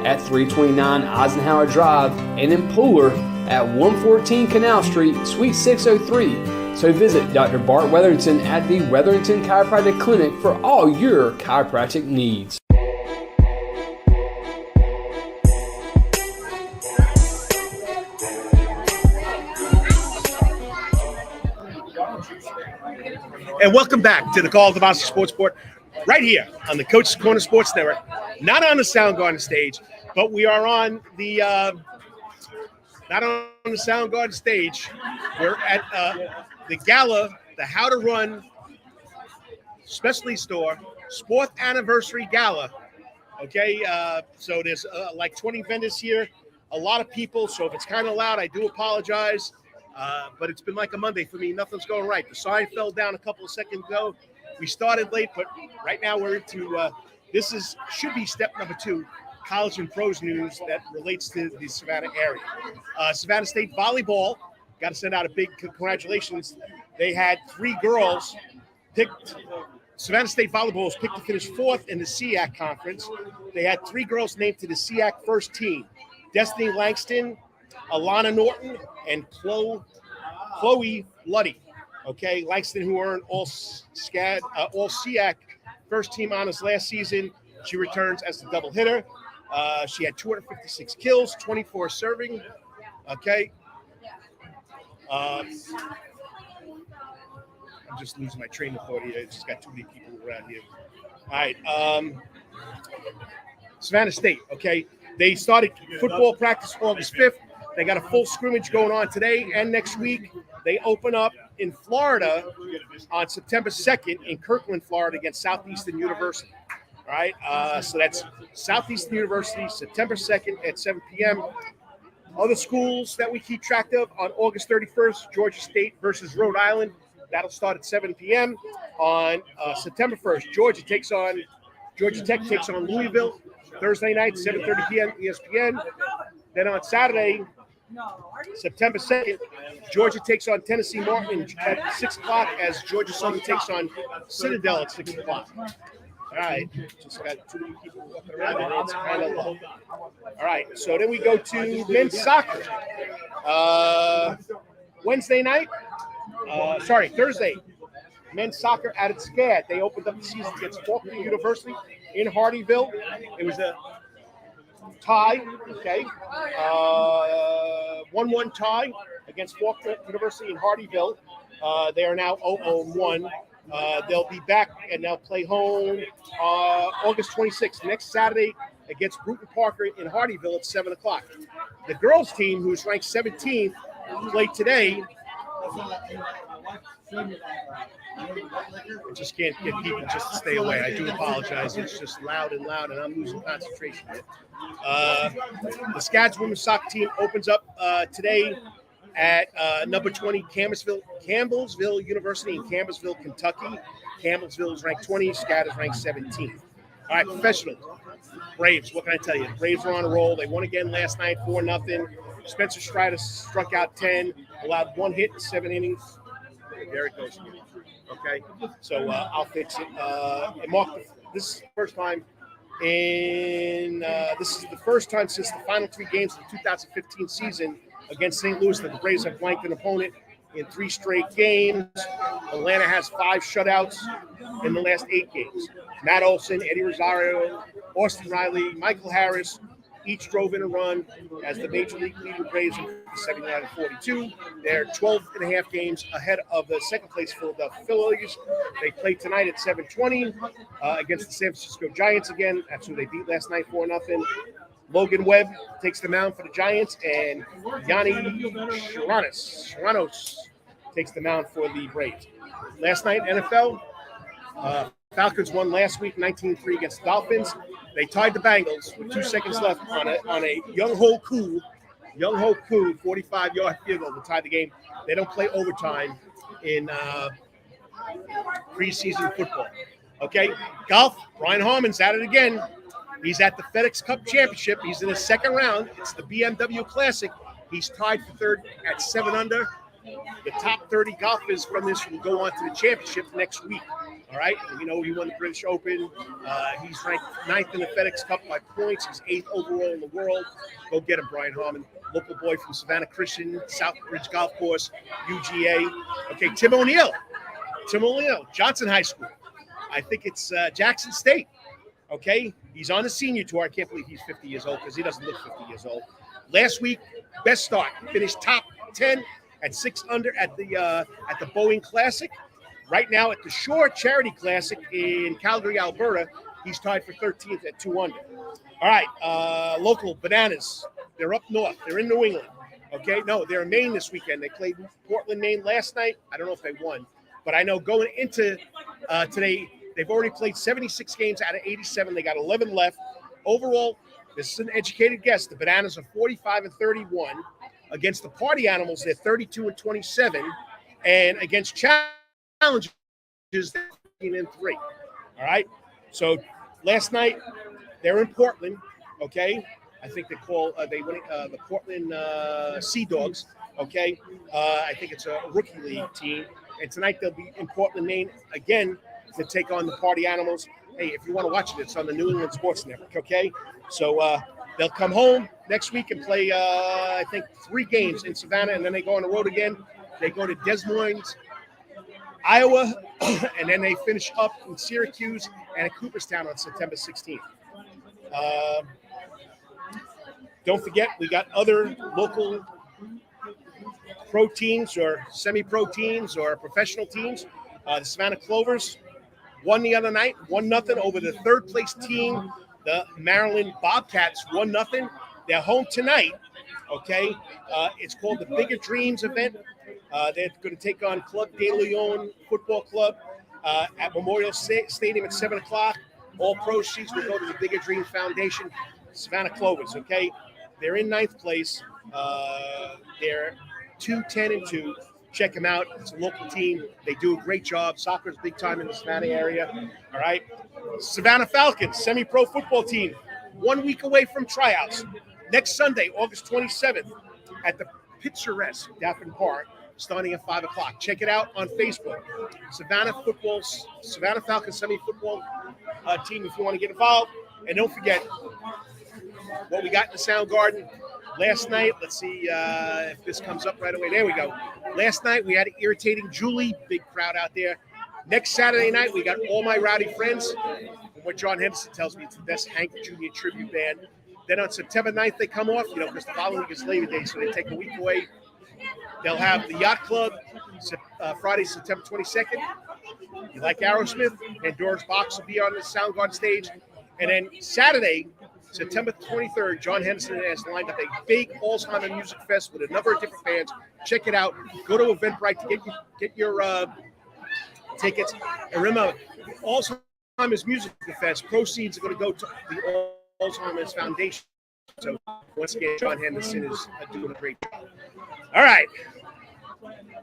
at 329 Eisenhower Drive and in Pooler at 114 Canal Street, Suite 603. So visit Dr. Bart Wetherington at the Wetherington Chiropractic Clinic for all your chiropractic needs. And welcome back to the Karl DeMasi Sports Report, right here on the Coach's Corner Sports Network. Not on the Soundgarden stage, but we are on the not on the Soundgarden stage. We're at the gala, the Howe-2-Run Specialty Store 4th Anniversary Gala. Okay, so there's like 20 vendors here, a lot of people. So if it's kind of loud, I do apologize. But it's been like a Monday for me. Nothing's going right. The sign fell down a couple of seconds ago. We started late, but right now we're into should be step number 2, college and pros news that relates to the Savannah area. Savannah State volleyball, got to send out a big congratulations. They had 3 girls picked. Savannah State volleyball was picked to finish 4th in the SEAC conference. They had 3 girls named to the SEAC first team: Destiny Langston, Alana Norton, and Chloe Luddy. Okay, Langston, who earned all SEAC first team honors last season. She returns as the double hitter. She had 256 kills, 24 serving. Okay. I'm just losing my train of thought here. I just got too many people around here. All right. Savannah State, okay. They started football practice August 5th. They got a full scrimmage going on today and next week. They open up in Florida on September 2nd in Kirkland, Florida, against Southeastern University. All right, so that's Southeastern University, September 2nd at 7 p.m. Other schools that we keep track of on August 31st, Georgia State versus Rhode Island. That'll start at 7 p.m. On September 1st, Georgia Tech takes on Louisville. Thursday night, 7:30 p.m. ESPN. Then on Saturday, September 2nd, Georgia takes on Tennessee Martin at 6 o'clock as Georgia Southern takes on Citadel at 6 o'clock. All right, just got too many people walking around and it's kind of low. All right, so then we go to men's soccer. Thursday, men's soccer at its SCAD. They opened up the season against Faulkner University in Hardyville. It was a tie, okay, 1-1 tie against Faulkner University in Hardyville. They are now 0-1. They'll be back and they'll play home August 26th, next Saturday, against Bruton Parker in Hardyville at 7 o'clock. The girls team, who's ranked 17th, played today. I just can't get people just to stay away. I do apologize. It's just loud, and I'm losing concentration here. The SCAD's women's soccer team opens up today at number 20, Campbellsville University in Campbellsville, Kentucky. Campbellsville is ranked 20. SCAD is ranked 17th. All right, professionals. Braves, what can I tell you? Braves are on a roll. They won again last night, 4-0. Spencer Strider struck out 10. allowed 1 hit in 7 innings. There it goes again. Okay, so I'll fix it. And Mark, this is the first time since the final 3 games of the 2015 season against St. Louis that the Braves have blanked an opponent in 3 straight games. Atlanta has 5 shutouts in the last 8 games. Matt Olson, Eddie Rosario, Austin Riley, Michael Harris each drove in a run as the Major League leading Braves in 79-42. They're 12.5 games ahead of the second place Philadelphia Phillies. They play tonight at 7:20 against the San Francisco Giants again. That's who they beat last night 4-0. Logan Webb takes the mound for the Giants, and Yanni Chirinos takes the mound for the Braves. Last night, NFL, Falcons won last week 19-3 against the Dolphins. They tied the Bengals with 2 seconds left on a Young-Ho Koo 45-yard field goal to tie the game. They don't play overtime in preseason football. Okay, golf, Brian Harmon's at it again. He's at the FedEx Cup Championship. He's in the second round. It's the BMW Classic. He's tied for third at 7 under. The top 30 golfers from this will go on to the championship next week. All right. You know, he won the British Open. He's ranked 9th in the FedEx Cup by points. He's 8th overall in the world. Go get him, Brian Harmon. Local boy from Savannah Christian, Southbridge Golf Course, UGA. Okay, Tim O'Neill, Johnson High School. I think it's Jackson State. Okay, he's on the senior tour. I can't believe he's 50 years old because he doesn't look 50 years old. Last week, best start. Finished top 10 at 6 under at the Boeing Classic. Right now at the Shore Charity Classic in Calgary, Alberta, he's tied for 13th at 2 under. All right, local Bananas. They're up north. They're in New England. Okay, no, they're in Maine this weekend. They played Portland, Maine last night. I don't know if they won, but I know going into today, they've already played 76 games out of 87. They got 11 left. Overall, this is an educated guess. The Bananas are 45-31. Against the Party Animals, they're 32-27. And against Challengers, they're 15-3. All right? So last night, they're in Portland, okay? I think they went the Portland Sea Dogs, okay? I think it's a rookie league team. And tonight they'll be in Portland, Maine, again, to take on the Party Animals. Hey, if you want to watch it, it's on the New England Sports Network, okay? So they'll come home next week and play, I think, 3 games in Savannah, and then they go on the road again. They go to Des Moines, Iowa, and then they finish up in Syracuse and at Cooperstown on September 16th. Don't forget, we got other local pro teams or semi-pro teams or professional teams. The Savannah Clovers won the other night, 1-0 over the third-place team, the Maryland Bobcats, 1-0. They're home tonight, okay? It's called the Bigger Dreams event. They're going to take on Club De Leon Football Club at Memorial Stadium at 7 o'clock. All proceeds will go to the Bigger Dreams Foundation. Savannah Clovers, okay? They're in 9th place. They're 2-10-2. Check them out. It's a local team. They do a great job. Soccer's big time in the Savannah area. All right. Savannah Falcons, semi-pro football team, 1 week away from tryouts. Next Sunday, August 27th, at the picturesque Daffin Park, starting at 5 o'clock. Check it out on Facebook. Savannah Falcons semi-football team if you want to get involved. And don't forget what we got in the Sound Garden. Last night, let's see if this comes up right away. There we go. Last night, we had an irritating Julie. Big crowd out there. Next Saturday night, we got All My Rowdy Friends. From what John Henderson tells me, it's the best Hank Jr. tribute band. Then on September 9th, they come off, because the following week is Labor Day, so they take a week away. They'll have the Yacht Club Friday, September 22nd. You like Aerosmith? Pandora's Box will be on the Soundgarden stage. And then Saturday, September 23rd, John Henderson has lined up a big Alzheimer Music Fest with a number of different bands. Check it out. Go to Eventbrite to get your tickets. And remember, Alzheimer's Music Fest proceeds are going to go to the Alzheimer's Foundation. So once again, John Henderson is doing a great job. All right.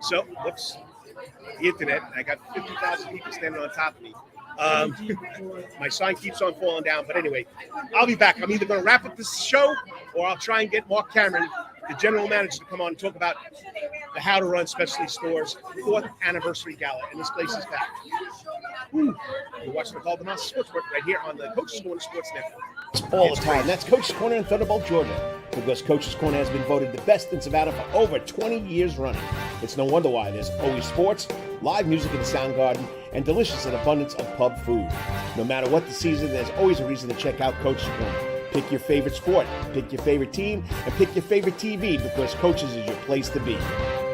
So, whoops. The internet. I got 50,000 people standing on top of me. My sign keeps on falling down. But anyway, I'll be back. I'm either going to wrap up this show or I'll try and get Marc Cameron the general manager to come on and talk about the Howe-2-Run Specialty Store's 4th anniversary gala, and this place is packed. You're watching the Karl DeMasi Sports Report right here on the Coach's Corner Sports Network. All the time. That's Coach's Corner in Thunderbolt, Georgia. Because Coach's Corner has been voted the best in Savannah for over 20 years running. It's no wonder why there's always sports, live music in the sound garden, and delicious and abundance of pub food. No matter what the season, there's always a reason to check out Coach's Corner. Pick your favorite sport, pick your favorite team, and pick your favorite TV because Coach's is your place to be.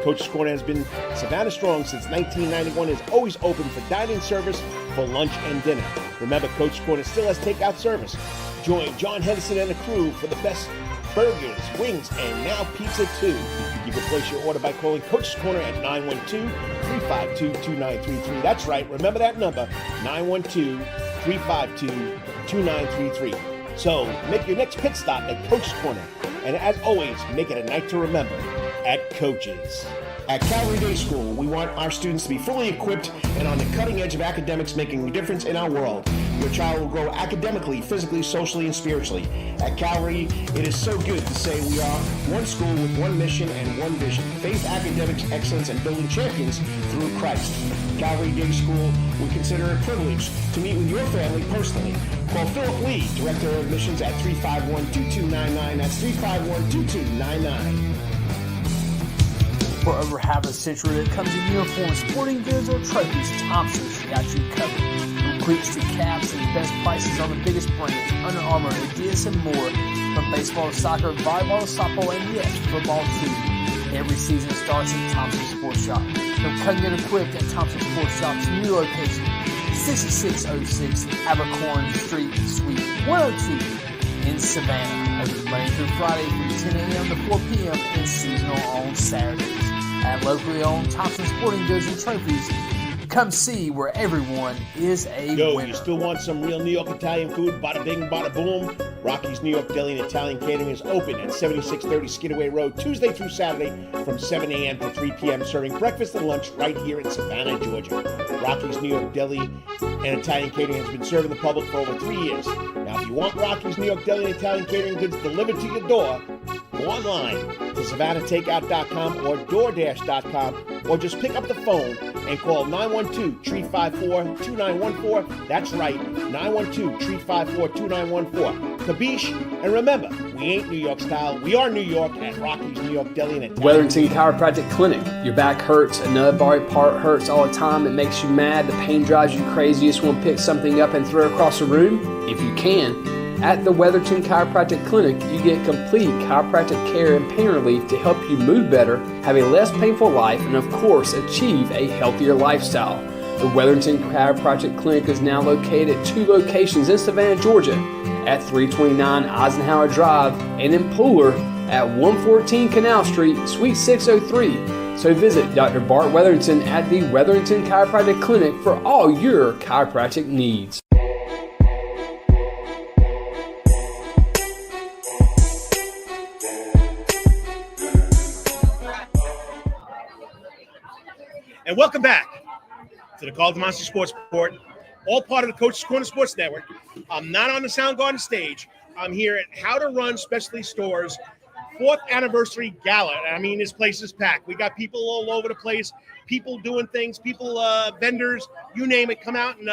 Coach's Corner has been Savannah strong since 1991 and is always open for dine-in service for lunch and dinner. Remember, Coach's Corner still has takeout service. Join John Henderson and the crew for the best burgers, wings, and now pizza too. You can place your order by calling Coach's Corner at 912-352-2933. That's right, remember that number, 912-352-2933. So make your next pit stop at Coach's Corner. And as always, make it a night to remember at Coach's. At Calvary Day School, we want our students to be fully equipped and on the cutting edge of academics, making a difference in our world. Your child will grow academically, physically, socially, and spiritually. At Calvary, it is so good to say we are one school with one mission and one vision: faith, academics, excellence, and building champions through Christ. Calvary Day School, we consider it a privilege to meet with your family personally. Call Philip Lee, Director of Admissions, at 351-2299. That's 351-2299. For over half a century, that comes in uniforms, sporting goods, or trophies, Thompson's got you covered. From cleats to caps and the best prices on the biggest brands, Under Armour, Adidas, and more. From baseball to soccer, volleyball to softball, and yes, football too. Every season starts at Thompson Sports Shop. From cutting and equipped at Thompson Sports Shop's new location, 6606 Abercorn Street, Suite 102 in Savannah. Open Monday through Friday from 10 a.m. to 4 p.m. and seasonal on Saturdays. At locally owned Thompson Sporting Goods and Trophies, come see where everyone is a winner. You still want some real New York Italian food? Bada bing, bada boom. Rocky's New York Deli and Italian Catering is open at 7630 Skidaway Road, Tuesday through Saturday from 7 a.m. to 3 p.m., serving breakfast and lunch right here in Savannah, Georgia. Rocky's New York Deli and Italian Catering has been serving the public for over 3 years. Now, if you want Rocky's New York Deli and Italian Catering goods delivered to your door, go online to SavannahTakeout.com or DoorDash.com, or just pick up the phone and call 912-354-2914. That's right, 912-354-2914. Kabish, and remember, we ain't New York style. We are New York at Rocky's New York Deli and Italian. Wetherington Chiropractic Clinic. Your back hurts, another body part hurts all the time. It makes you mad. The pain drives you crazy. You just want to pick something up and throw it across the room? If you can. At the Wetherington Chiropractic Clinic, you get complete chiropractic care and pain relief to help you move better, have a less painful life, and of course, achieve a healthier lifestyle. The Wetherington Chiropractic Clinic is now located at 2 locations in Savannah, Georgia, at 329 Eisenhower Drive and in Pooler at 114 Canal Street, Suite 603. So visit Dr. Bart Wetherington at the Wetherington Chiropractic Clinic for all your chiropractic needs. And welcome back to the Karl DeMasi Sports Report, all part of the Coach's Corner Sports Network. I'm not on the Soundgarden stage. I'm here at Howe-2-Run Specialty Store's 4th anniversary gala. I mean, this place is packed. We got people all over the place, people doing things, people, vendors, you name it, come out and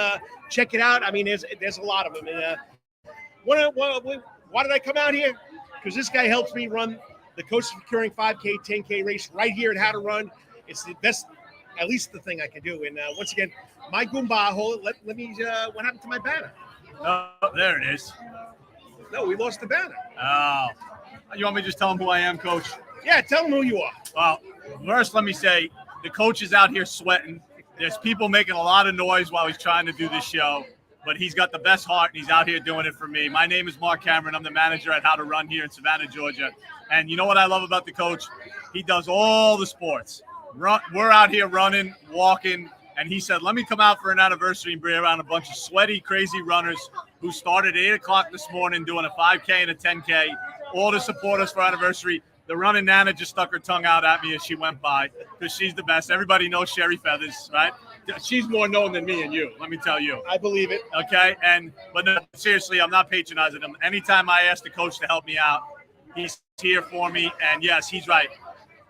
check it out. I mean, there's a lot of them. And why did I come out here? Because this guy helps me run the Coach Securing 5K, 10K race right here at Howe-2-Run. It's the best, at least the thing I can do. And once again, my Goomba, let me, what happened to my banner? Oh, there it is. No, we lost the banner. Oh, you want me to just tell them who I am, Coach? Yeah, tell them who you are. Well, first let me say, the coach is out here sweating. There's people making a lot of noise while he's trying to do this show, but he's got the best heart, and he's out here doing it for me. My name is Marc Cameron. I'm the manager at Howe-2-Run here in Savannah, Georgia. And you know what I love about the coach? He does all the sports. We're out here running, walking, and he said, let me come out for an anniversary and bring around a bunch of sweaty, crazy runners who started at 8 o'clock this morning doing a 5K and a 10K, all to support us for anniversary. The running Nana just stuck her tongue out at me as she went by because she's the best. Everybody knows Sherry Feathers, right? She's more known than me and you, let me tell you. I believe it. Okay, but no, seriously, I'm not patronizing them. Anytime I ask the coach to help me out, He's here for me. And yes, he's right.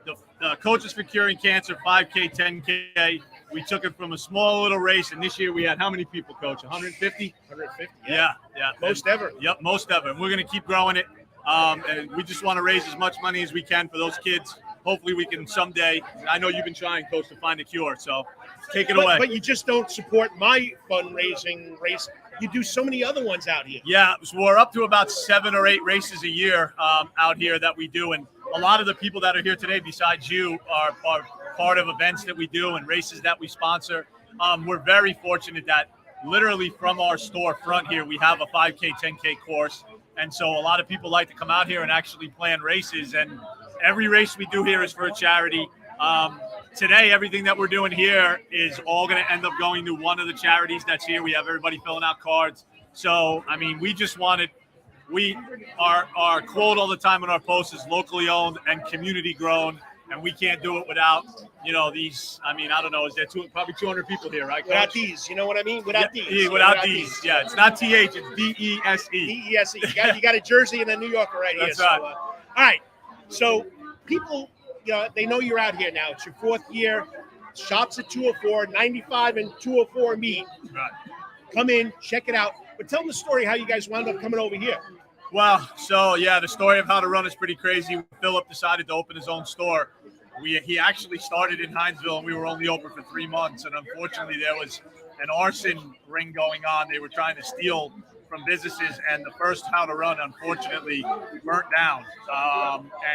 The Coaches for Curing Cancer 5K, 10K. We took it from a small little race, and this year we had how many people, Coach? 150? 150. Yeah. Most ever. Yep, most ever. And we're going to keep growing it. And we just want to raise as much money as we can for those kids. Hopefully we can someday. I know you've been trying, Coach, to find a cure. So take it away. But you just don't support my fundraising race. You do so many other ones out here. Yeah, so we're up to about 7 or 8 races a year out here that we do. And a lot of the people that are here today, besides you, are part of events that we do and races that we sponsor. We're very fortunate that literally from our store front here, we have a 5K, 10K course. And so a lot of people like to come out here and actually plan races. And every race we do here is for a charity. Today, everything that we're doing here is all going to end up going to one of the charities that's here. We have everybody filling out cards. So, I mean, we just wanted – our quote all the time on our posts is locally owned and community grown, and we can't do it without, these. I mean, I don't know. Is there probably 200 people here, right, Coach? Without these, you know what I mean? Without these. Yeah, without these. Yeah, it's not TH, it's DESE. DESE. You got a Jersey and a New Yorker right here. That's right. So, all right. So people, they know you're out here now. It's your 4th year. Shops at 204, 95 and 204 meet. Right. Come in, check it out. But tell them the story how you guys wound up coming over here. Well, so yeah, the story of Howe-2-Run is pretty crazy. Philip decided to open his own store. He actually started in Hinesville, and we were only open for 3 months. And unfortunately, there was an arson ring going on. They were trying to steal from businesses, and the first Howe-2-Run, unfortunately, burnt down.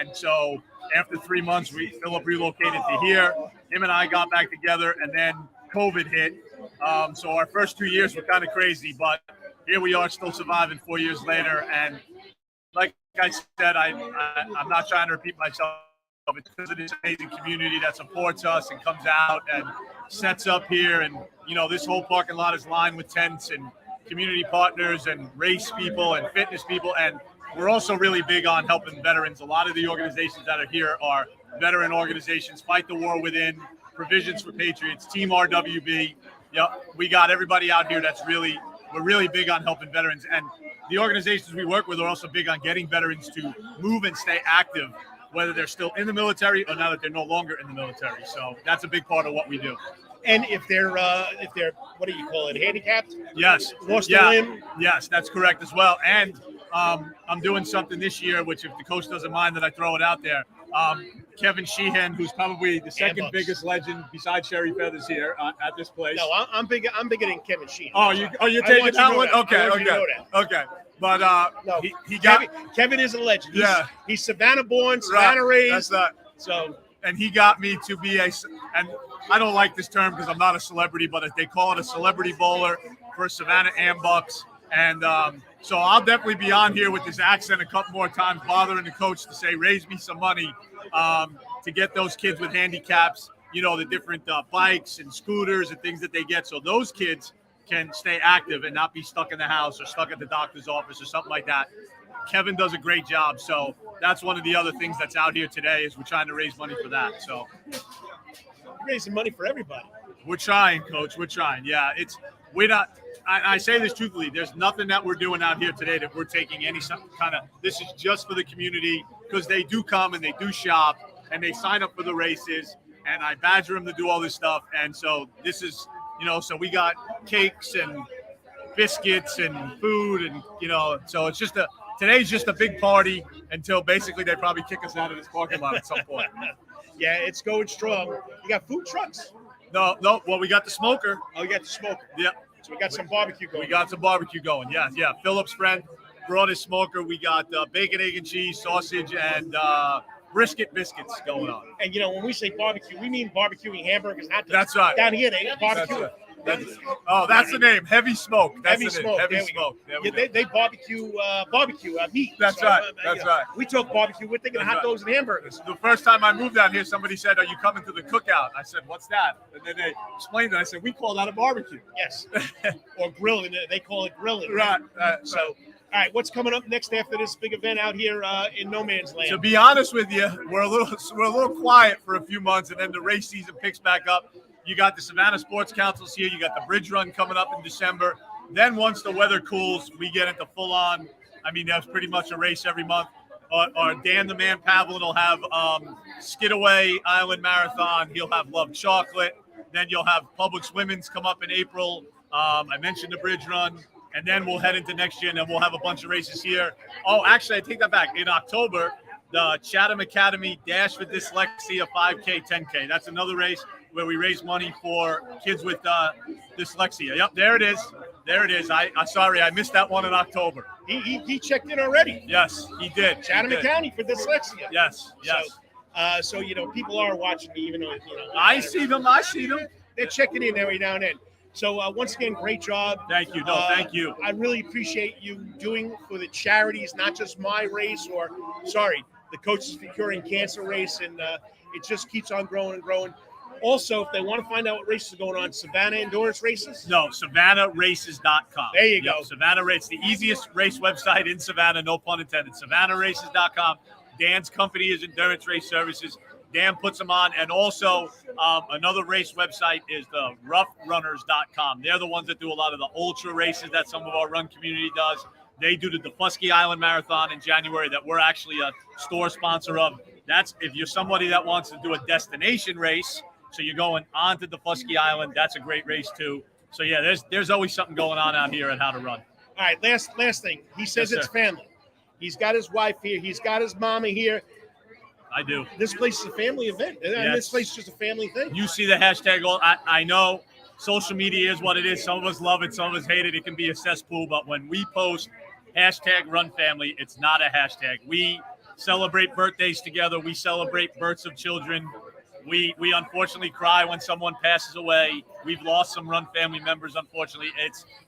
And so after 3 months, Philip relocated to here. Him and I got back together, and then COVID hit. So our first 2 years were kind of crazy, but here we are still surviving 4 years later. And like I said, I'm not trying to repeat myself. It's because of this amazing community that supports us and comes out and sets up here. And, this whole parking lot is lined with tents and community partners and race people and fitness people. And we're also really big on helping veterans. A lot of the organizations that are here are veteran organizations, Fight the War Within, Provisions for Patriots, Team RWB. Yep, we got everybody out here we're really big on helping veterans. And the organizations we work with are also big on getting veterans to move and stay active, whether they're still in the military or now that they're no longer in the military. So that's a big part of what we do. And if they're what do you call it, handicapped? Yes. Lost a limb? Yes, that's correct as well. And I'm doing something this year, which if the coach doesn't mind that I throw it out there, Kevin Sheehan, who's probably the second biggest legend besides Sherry Feathers here at this place. No, I'm bigger than Kevin Sheehan. You're taking that one? Okay. But no, he got Kevin is a legend. He's Savannah born, right. Savannah raised. That's that. So, and he got me to be and I don't like this term because I'm not a celebrity, but they call it a celebrity bowler for Savannah Ambucks. And so I'll definitely be on here with this accent a couple more times, bothering the coach to say, raise me some money to get those kids with handicaps, the different bikes and scooters and things that they get. So those kids can stay active and not be stuck in the house or stuck at the doctor's office or something like that. Kevin does a great job. So that's one of the other things that's out here today is we're trying to raise money for that. So raising money for everybody. We're trying, Coach. We're trying. Yeah, we're not. I say this truthfully. There's nothing that we're doing out here today that we're taking any kind of. This is just for the community because they do come and they do shop and they sign up for the races and I badger them to do all this stuff. And so this is, so we got cakes and biscuits and food and so it's just today's just a big party until basically they probably kick us out of this parking lot at some point. Yeah, it's going strong. You got food trucks? No. Well, we got the smoker. Oh, you got the smoker. Yeah. So we got some barbecue going. We got some barbecue going. Yeah. Philip's friend brought his smoker. We got bacon, egg, and cheese, sausage, and brisket biscuits going on. And when we say barbecue, we mean barbecuing hamburgers. That's right. Down here, they barbecue. That's the name. Heavy Smoke. That's Heavy Smoke. Heavy Smoke. They barbecue meat. That's right. That's right. We talk barbecue. We're thinking hot dogs and hamburgers. The first time I moved out here, somebody said, "Are you coming to the cookout?" I said, "What's that?" And then they explained it. I said, "We call that a barbecue." Yes. Or grilling. They call it grilling. Right. So, all right, what's coming up next after this big event out here in no man's land? To be honest with you, we're a little quiet for a few months, and then the race season picks back up. You got the Savannah Sports Councils here. You got the Bridge Run coming up in December. Then once the weather cools, we get into full on. I mean, that's pretty much a race every month. or Dan the Man Pavlin will have Skidaway Island Marathon. He'll have Love Chocolate. Then you'll have Publix Women's come up in April. I mentioned the Bridge Run. And then we'll head into next year, and then we'll have a bunch of races here. Oh, actually, I take that back. In October, the Chatham Academy Dash for Dyslexia 5K, 10K. That's another race where we raise money for kids with dyslexia. Yep, there it is. There it is. I'm sorry, I missed that one in October. He checked in already. Yes, he did. Chatham County for dyslexia. Yes, yes. So people are watching me, even though I see them. They're checking in every now and then. So once again, great job. Thank you. Thank you. I really appreciate you doing for the charities, not just my race the Coaches for Curing Cancer race, and it just keeps on growing and growing. Also, if they want to find out what races are going on, Savannah Endurance Races? No, SavannahRaces.com. There you go. Savannah Race, the easiest race website in Savannah, no pun intended. SavannahRaces.com. Dan's company is Endurance Race Services. Dan puts them on. And also another race website is the roughrunners.com. They're the ones that do a lot of the ultra races that some of our run community does. They do the Defusky Island Marathon in January that we're actually a store sponsor of. That's if you're somebody that wants to do a destination race, so you're going on to Defusky Island, that's a great race too. So yeah, there's always something going on out here at How to Run. All right, last thing. He says Yes, it's sir. family. He's got his wife here. He's got his mama here. I do. This place is a family event. And Yes. this place is just a family thing. You see the hashtag. I know social media is what it is. Some of us love it. Some of us hate it. It can be a cesspool. But when we post hashtag Run Family, it's not a hashtag. We celebrate birthdays together. We celebrate births of children. We unfortunately cry when someone passes away. We've lost some Run Family members, unfortunately.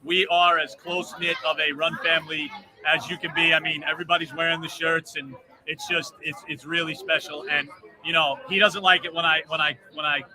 We are as close-knit of a Run Family as you can be. I mean, everybody's wearing the shirts, and it's really special. And he doesn't like it when I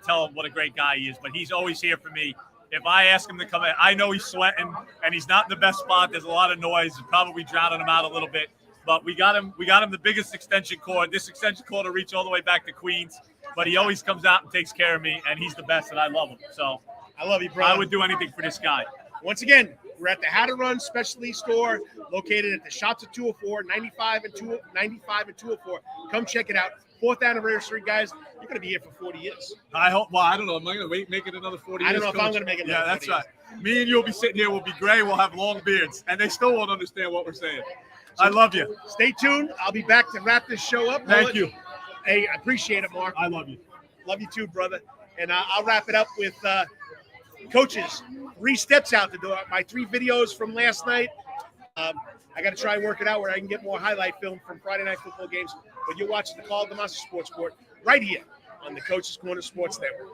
tell him what a great guy he is, but he's always here for me. If I ask him to come in, I know he's sweating and he's not in the best spot. There's a lot of noise, probably drowning him out a little bit. But we got him the biggest extension cord. This extension cord will reach all the way back to Queens. But he always comes out and takes care of me, and he's the best, and I love him. So I love you, bro. I would do anything for this guy. Once again, we're at the How to Run specialty store located at the Shops at 204, 95 and 204. Come check it out. 4th anniversary, guys. You're going to be here for 40 years. I hope. Well, I don't know. Am I going to make it another 40 years? I don't know if I'm going to make it. Yeah, another that's 40 right. Me and you will be sitting here. We'll be gray. We'll have long beards, and they still won't understand what we're saying. I love you. Stay tuned. I'll be back to wrap this show up. Thank you. Hey, I appreciate it, Mark. I love you. Love you too, brother. And I'll wrap it up with coaches. 3 steps out the door. My 3 videos from last night. I got to try and work it out where I can get more highlight film from Friday night football games. But you're watching the Karl DeMasi Sports Report right here on the Coach's Corner Sports Network.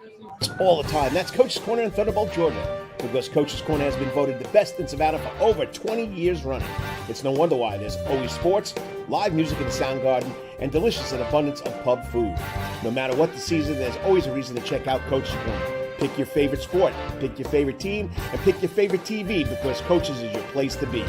All the time. That's Coach's Corner in Thunderbolt, Georgia. Because Coach's Corner has been voted the best in Savannah for over 20 years running. It's no wonder why there's always sports, live music in the sound garden, and delicious and abundance of pub food. No matter what the season, there's always a reason to check out Coach's Corner. Pick your favorite sport, pick your favorite team, and pick your favorite TV because Coach's is your place to be.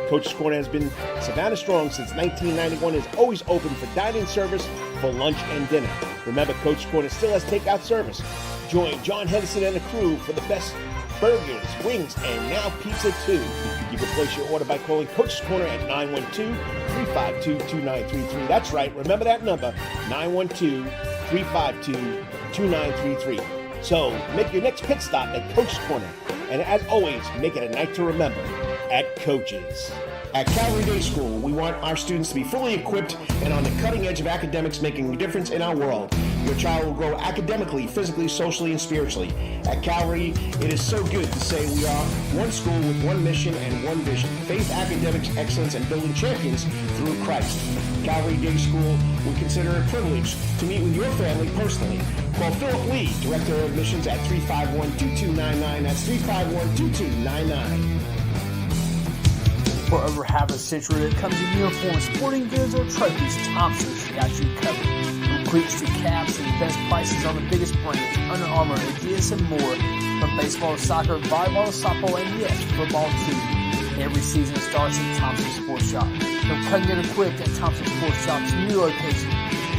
Coach's Corner has been Savannah strong since 1991 and is always open for dining service for lunch and dinner. Remember, Coach's Corner still has takeout service. Join John Henderson and the crew for the best burgers, wings, and now pizza too. You can place your order by calling Coach's Corner at 912-352-2933. That's right, remember that number, 912-352-2933. So make your next pit stop at Coach's Corner. And as always, make it a night to remember at Coach's. At Calvary Day School, we want our students to be fully equipped and on the cutting edge of academics, making a difference in our world. Your child will grow academically, physically, socially, and spiritually. At Calvary, it is so good to say we are one school with one mission and one vision: faith, academics, excellence, and building champions through Christ. Calvary Day School would consider it a privilege to meet with your family personally. Call Philip Lee, Director of Admissions, at 351-2299. That's 351-2299. For over half a century, it comes in uniforms, sporting goods, or trophies, Thompson's got you covered. From cleats to caps and the best prices on the biggest brands, Under Armour, Adidas, and more. From baseball to soccer, volleyball to softball, and yes, football too. Every season starts at Thompson Sports Shop. From cutting and equipped at Thompson Sports Shop's new location,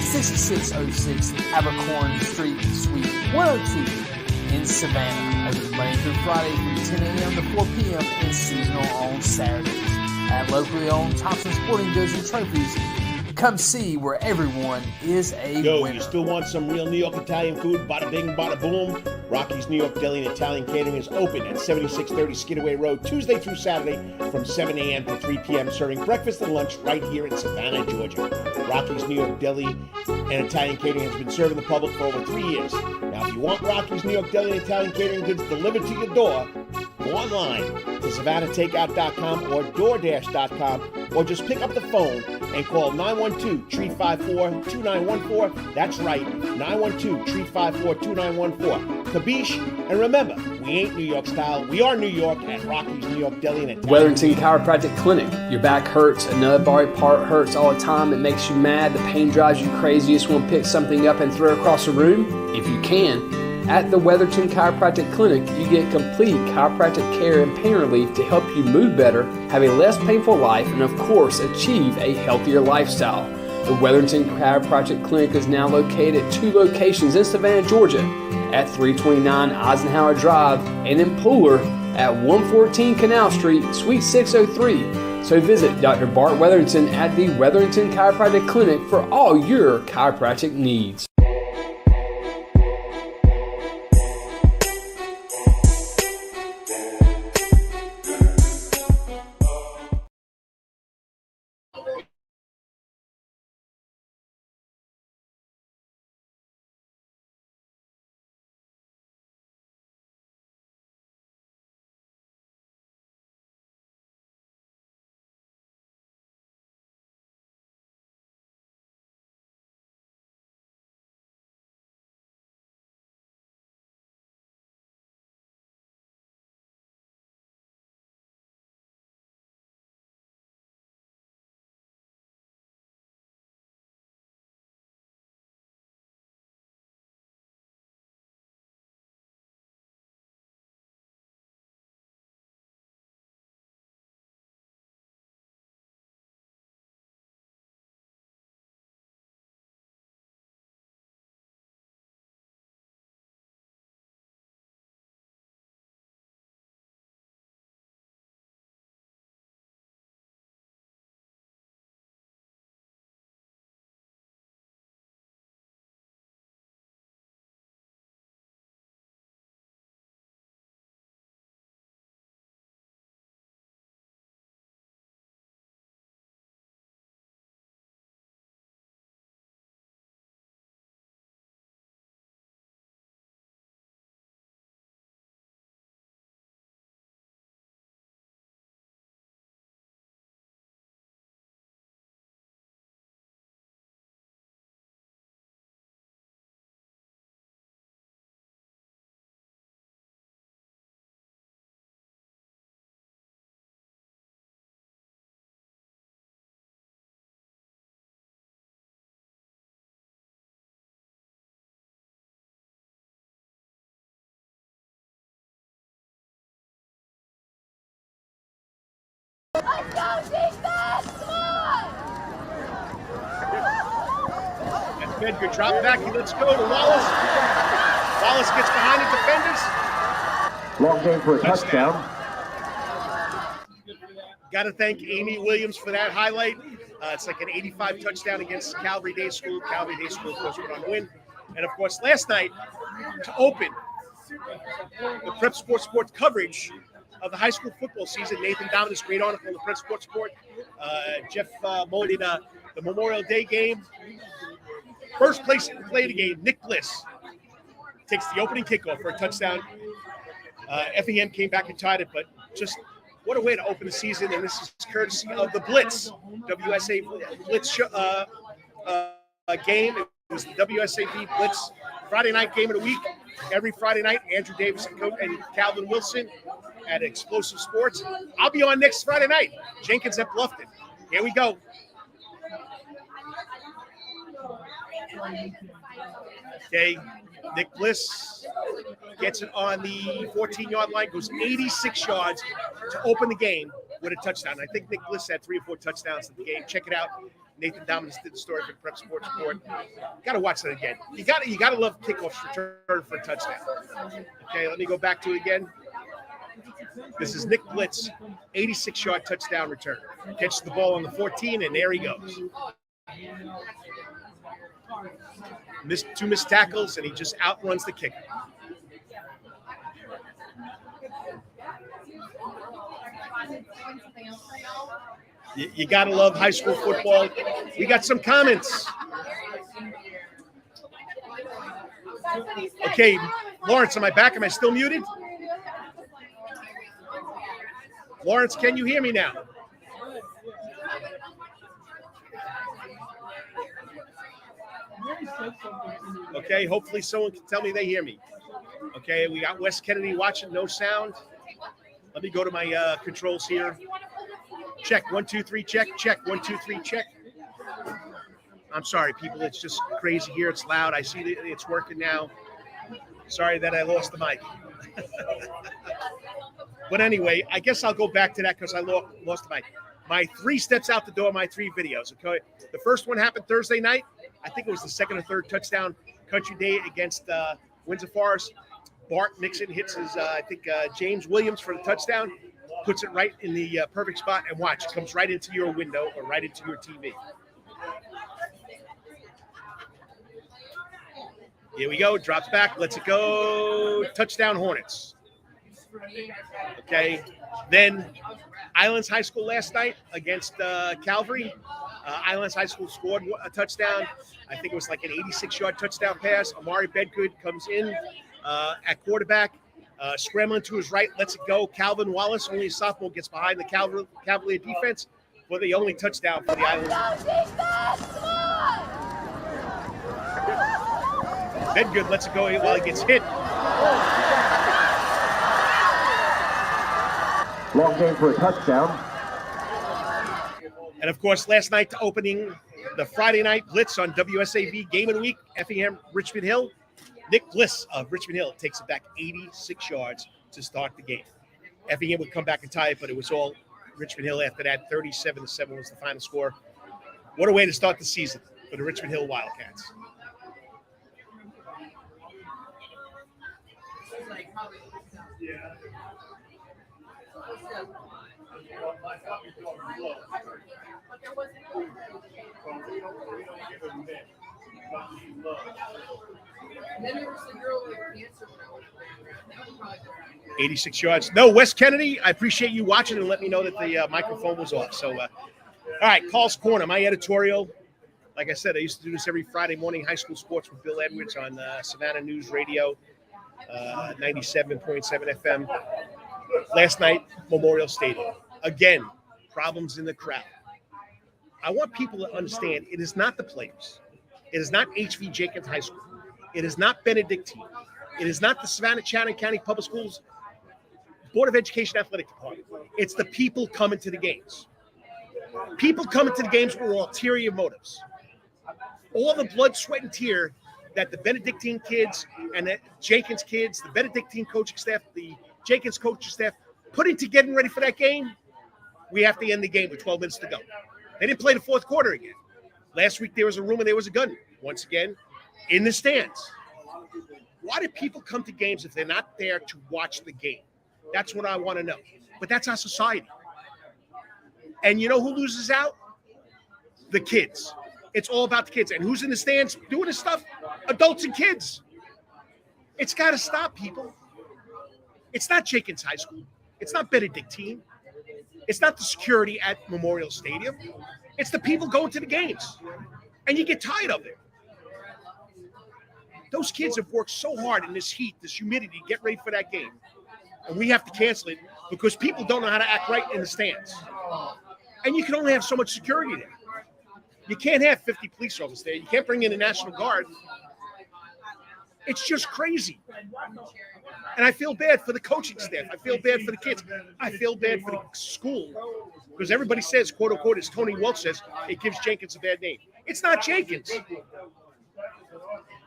6606 Abercorn Street, Suite 102 in Savannah. Open Monday through Friday from 10 a.m. to 4 p.m. and seasonal on Saturdays. At locally owned Thompson Sporting Goods and Trophies, Come see where everyone is a Yo, winner. you still want some real New York Italian food? Bada bing, bada boom. Rocky's New York Deli and Italian Catering is open at 7630 Skidaway Road, Tuesday through Saturday from 7 a.m. to 3 p.m., serving breakfast and lunch right here in Savannah, Georgia. Rocky's New York Deli and Italian Catering has been serving the public for over 3 years. Now, if you want Rocky's New York Deli and Italian Catering goods delivered to your door, go online to SavannahTakeout.com or DoorDash.com, or just pick up the phone and call 912-354-2914. That's right, 912-354-2914. Kabish, and remember, we ain't New York style. We are New York at Rocky's New York Deli and Italian. Wetherington Chiropractic Clinic. Your back hurts, another body part hurts all the time. It makes you mad. The pain drives you crazy. You just want to pick something up and throw it across the room? If you can, at the Wetherington Chiropractic Clinic, you get complete chiropractic care and pain relief to help you move better, have a less painful life, and of course, achieve a healthier lifestyle. The Wetherington Chiropractic Clinic is now located at 2 locations in Savannah, Georgia, at 329 Eisenhower Drive and in Pooler at 114 Canal Street, Suite 603. So visit Dr. Bart Wetherington at the Wetherington Chiropractic Clinic for all your chiropractic needs. Let's go, defense! Come on! That's good. Good drop back. Let's go to Wallace. Wallace gets behind the defenders. Long game for a touchdown. Got to thank Amy Williams for that highlight. It's like an 85 touchdown against Calvary Day School. Calvary Day School, of course, put on the win. And, of course, last night, to open the Prep Sports Report coverage of the high school football season, Nathan Dominus, great article in the Prep Sports Report. Jeff Mullen did the Memorial Day game. First place to play the game, Nick Bliss takes the opening kickoff for a touchdown. FEM came back and tied it, but just what a way to open the season. And this is courtesy of the Blitz, WSA Blitz game. It was the WSAB Blitz Friday night game of the week. Every Friday night, Andrew Davis and Calvin Wilson at Explosive Sports. I'll be on next Friday night. Jenkins at Bluffton. Here we go. Okay, Nick Bliss gets it on the 14-yard line, goes 86 yards to open the game with a touchdown. I think Nick Bliss had 3 or 4 touchdowns in the game. Check it out. Nathan Dominus did the story for Prep Sports Report. Got to watch that again. You got to love kickoffs return for a touchdown. Okay, let me go back to it again. This is Nick Blitz, 86-yard touchdown return. Catches the ball on the 14, and there he goes. Two missed tackles, and he just outruns the kicker. You got to love high school football. We got some comments. Okay, Lawrence, am I back? Am I still muted? Lawrence, can you hear me now? Okay, hopefully someone can tell me they hear me. Okay, we got Wes Kennedy watching, no sound. Let me go to my controls here. Check, 1, 2, 3, check, 1, 2, 3, check. I'm sorry, people, it's just crazy here. It's loud. I see that it's working now. Sorry that I lost the mic. But anyway, I guess I'll go back to that because I lost the mic. My 3 steps out the door, my 3 videos, okay? The first one happened Thursday night. I think it was the second or third touchdown Country Day against Windsor Forest. Bart Nixon hits his, James Williams for the touchdown, puts it right in the perfect spot, and watch, it comes right into your window or right into your TV. Here we go, drops back, lets it go, touchdown Hornets. Okay, then Islands High School last night against Calvary. Islands High School scored a touchdown. I think it was like an 86-yard touchdown pass. Amari Bedgood comes in at quarterback, scrambling to his right, lets it go. Calvin Wallace, only a sophomore, gets behind the Cavalier defense for the only touchdown for the Islands. Bedgood lets it go while he gets hit. Long game for a touchdown. And, of course, last night opening the Friday night blitz on WSAV Game of the Week, Effingham, Richmond Hill. Nick Bliss of Richmond Hill takes it back 86 yards to start the game. Effingham would come back and tie it, but it was all Richmond Hill after that. 37-7 was the final score. What a way to start the season for the Richmond Hill Wildcats. "86 yards. No, Wes Kennedy, I appreciate you watching and let me know that the microphone was off. So, all right, Call's Corner, my editorial. Like I said, I used to do this every Friday morning, high school sports with Bill Edwards on Savannah News Radio, 97.7 FM. Last night, Memorial Stadium. Again, problems in the crowd. I want people to understand it is not the players. It is not H.V. Jenkins High School. It is not Benedictine. It is not the Savannah Chatham County Public Schools Board of Education Athletic Department. It's the people coming to the games. People coming to the games with ulterior motives. All the blood, sweat, and tear that the Benedictine kids and the Jenkins kids, the Benedictine coaching staff, the Jenkins coaching staff put into getting ready for that game, we have to end the game with 12 minutes to go. They didn't play the fourth quarter again. Last week there was a rumor there was a gun. Once again, in the stands. Why do people come to games if they're not there to watch the game? That's what I want to know. But that's our society. And you know who loses out? The kids. It's all about the kids. And who's in the stands doing this stuff? Adults and kids. It's got to stop, people. It's not Jenkins High School. It's not Benedictine. It's not the security at Memorial Stadium. It's the people going to the games. And you get tired of it. Those kids have worked so hard in this heat, this humidity, to get ready for that game. And we have to cancel it because people don't know how to act right in the stands. And you can only have so much security there. You can't have 50 police officers there. You can't bring in the National Guard. It's just crazy. And I feel bad for the coaching staff. I feel bad for the kids. I feel bad for the school because everybody says, quote unquote, as Tony Welch says, it gives Jenkins a bad name. It's not Jenkins.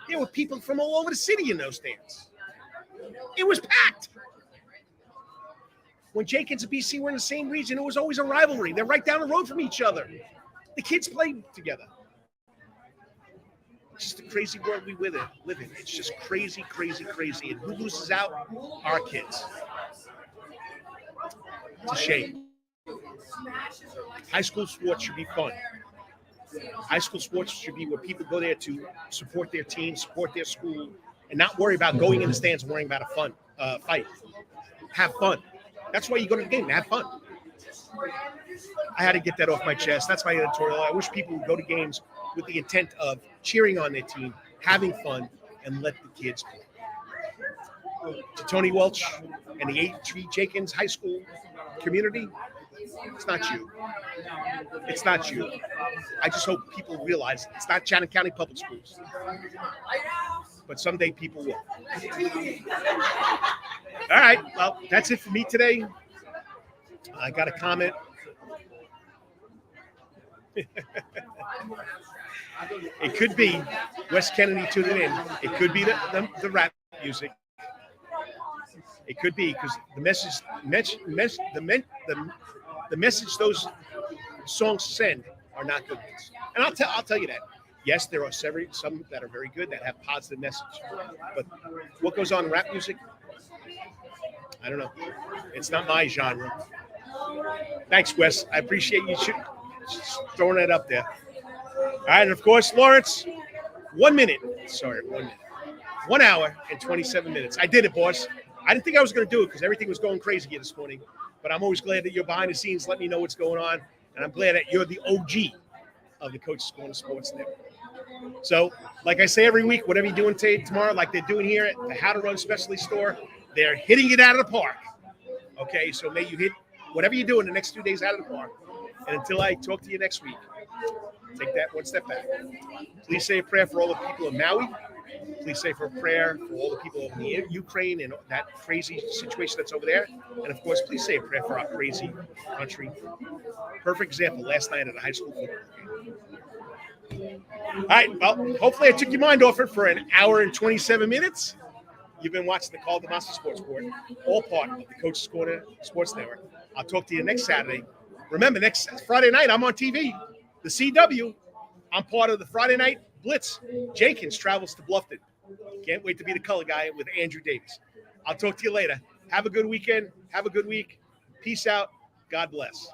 There were people from all over the city in those stands. It was packed. When Jenkins and BC were in the same region, it was always a rivalry. They're right down the road from each other. The kids played together. It's just a crazy world we live in. It's just crazy, crazy, crazy. And who loses out? Our kids. It's a shame. High school sports should be fun. High school sports should be where people go there to support their team, support their school, and not worry about going in the stands and worrying about a fight. Have fun. That's why you go to the game, to have fun. I had to get that off my chest. That's my editorial. I wish people would go to games with the intent of cheering on their team, having fun, and let the kids play. To Tony Welch and the 83 Jenkins High School community, it's not you. It's not you. I just hope people realize it's not Chatham County Public Schools. But someday people will. All right. Well, that's it for me today. I got a comment. It could be Wes Kennedy tuning in. It could be the rap music. It could be because the message those songs send are not good ones. And I'll tell you that. Yes, there are some that are very good that have positive message. But what goes on in rap music? I don't know. It's not my genre. Thanks, Wes. I appreciate you throwing that up there. All right, and of course, Lawrence, 1 minute. Sorry, 1 minute. 1 hour and 27 minutes. I did it, boss. I didn't think I was going to do it because everything was going crazy here this morning. But I'm always glad that you're behind the scenes, let me know what's going on. And I'm glad that you're the OG of the Coach's Corner Sports Network. So, like I say every week, whatever you're doing today, tomorrow, like they're doing here at the Howe-2-Run Specialty Store, they're hitting it out of the park. Okay, so may you hit whatever you do in the next 2 days out of the park. And until I talk to you next week, take that one step back. Please say a prayer for all the people of Maui. Please say for a prayer for all the people of Ukraine and that crazy situation that's over there. And, of course, please say a prayer for our crazy country. Perfect example last night at a high school football game. All right, well, hopefully I took your mind off it for an hour and 27 minutes. You've been watching the Karl DeMasi Sports Report, all part of the Coach's Corner Sports Network. I'll talk to you next Saturday. Remember, next Friday night, I'm on TV, the CW. I'm part of the Friday Night Blitz. Jenkins travels to Bluffton. Can't wait to be the color guy with Andrew Davis. I'll talk to you later. Have a good weekend. Have a good week. Peace out. God bless.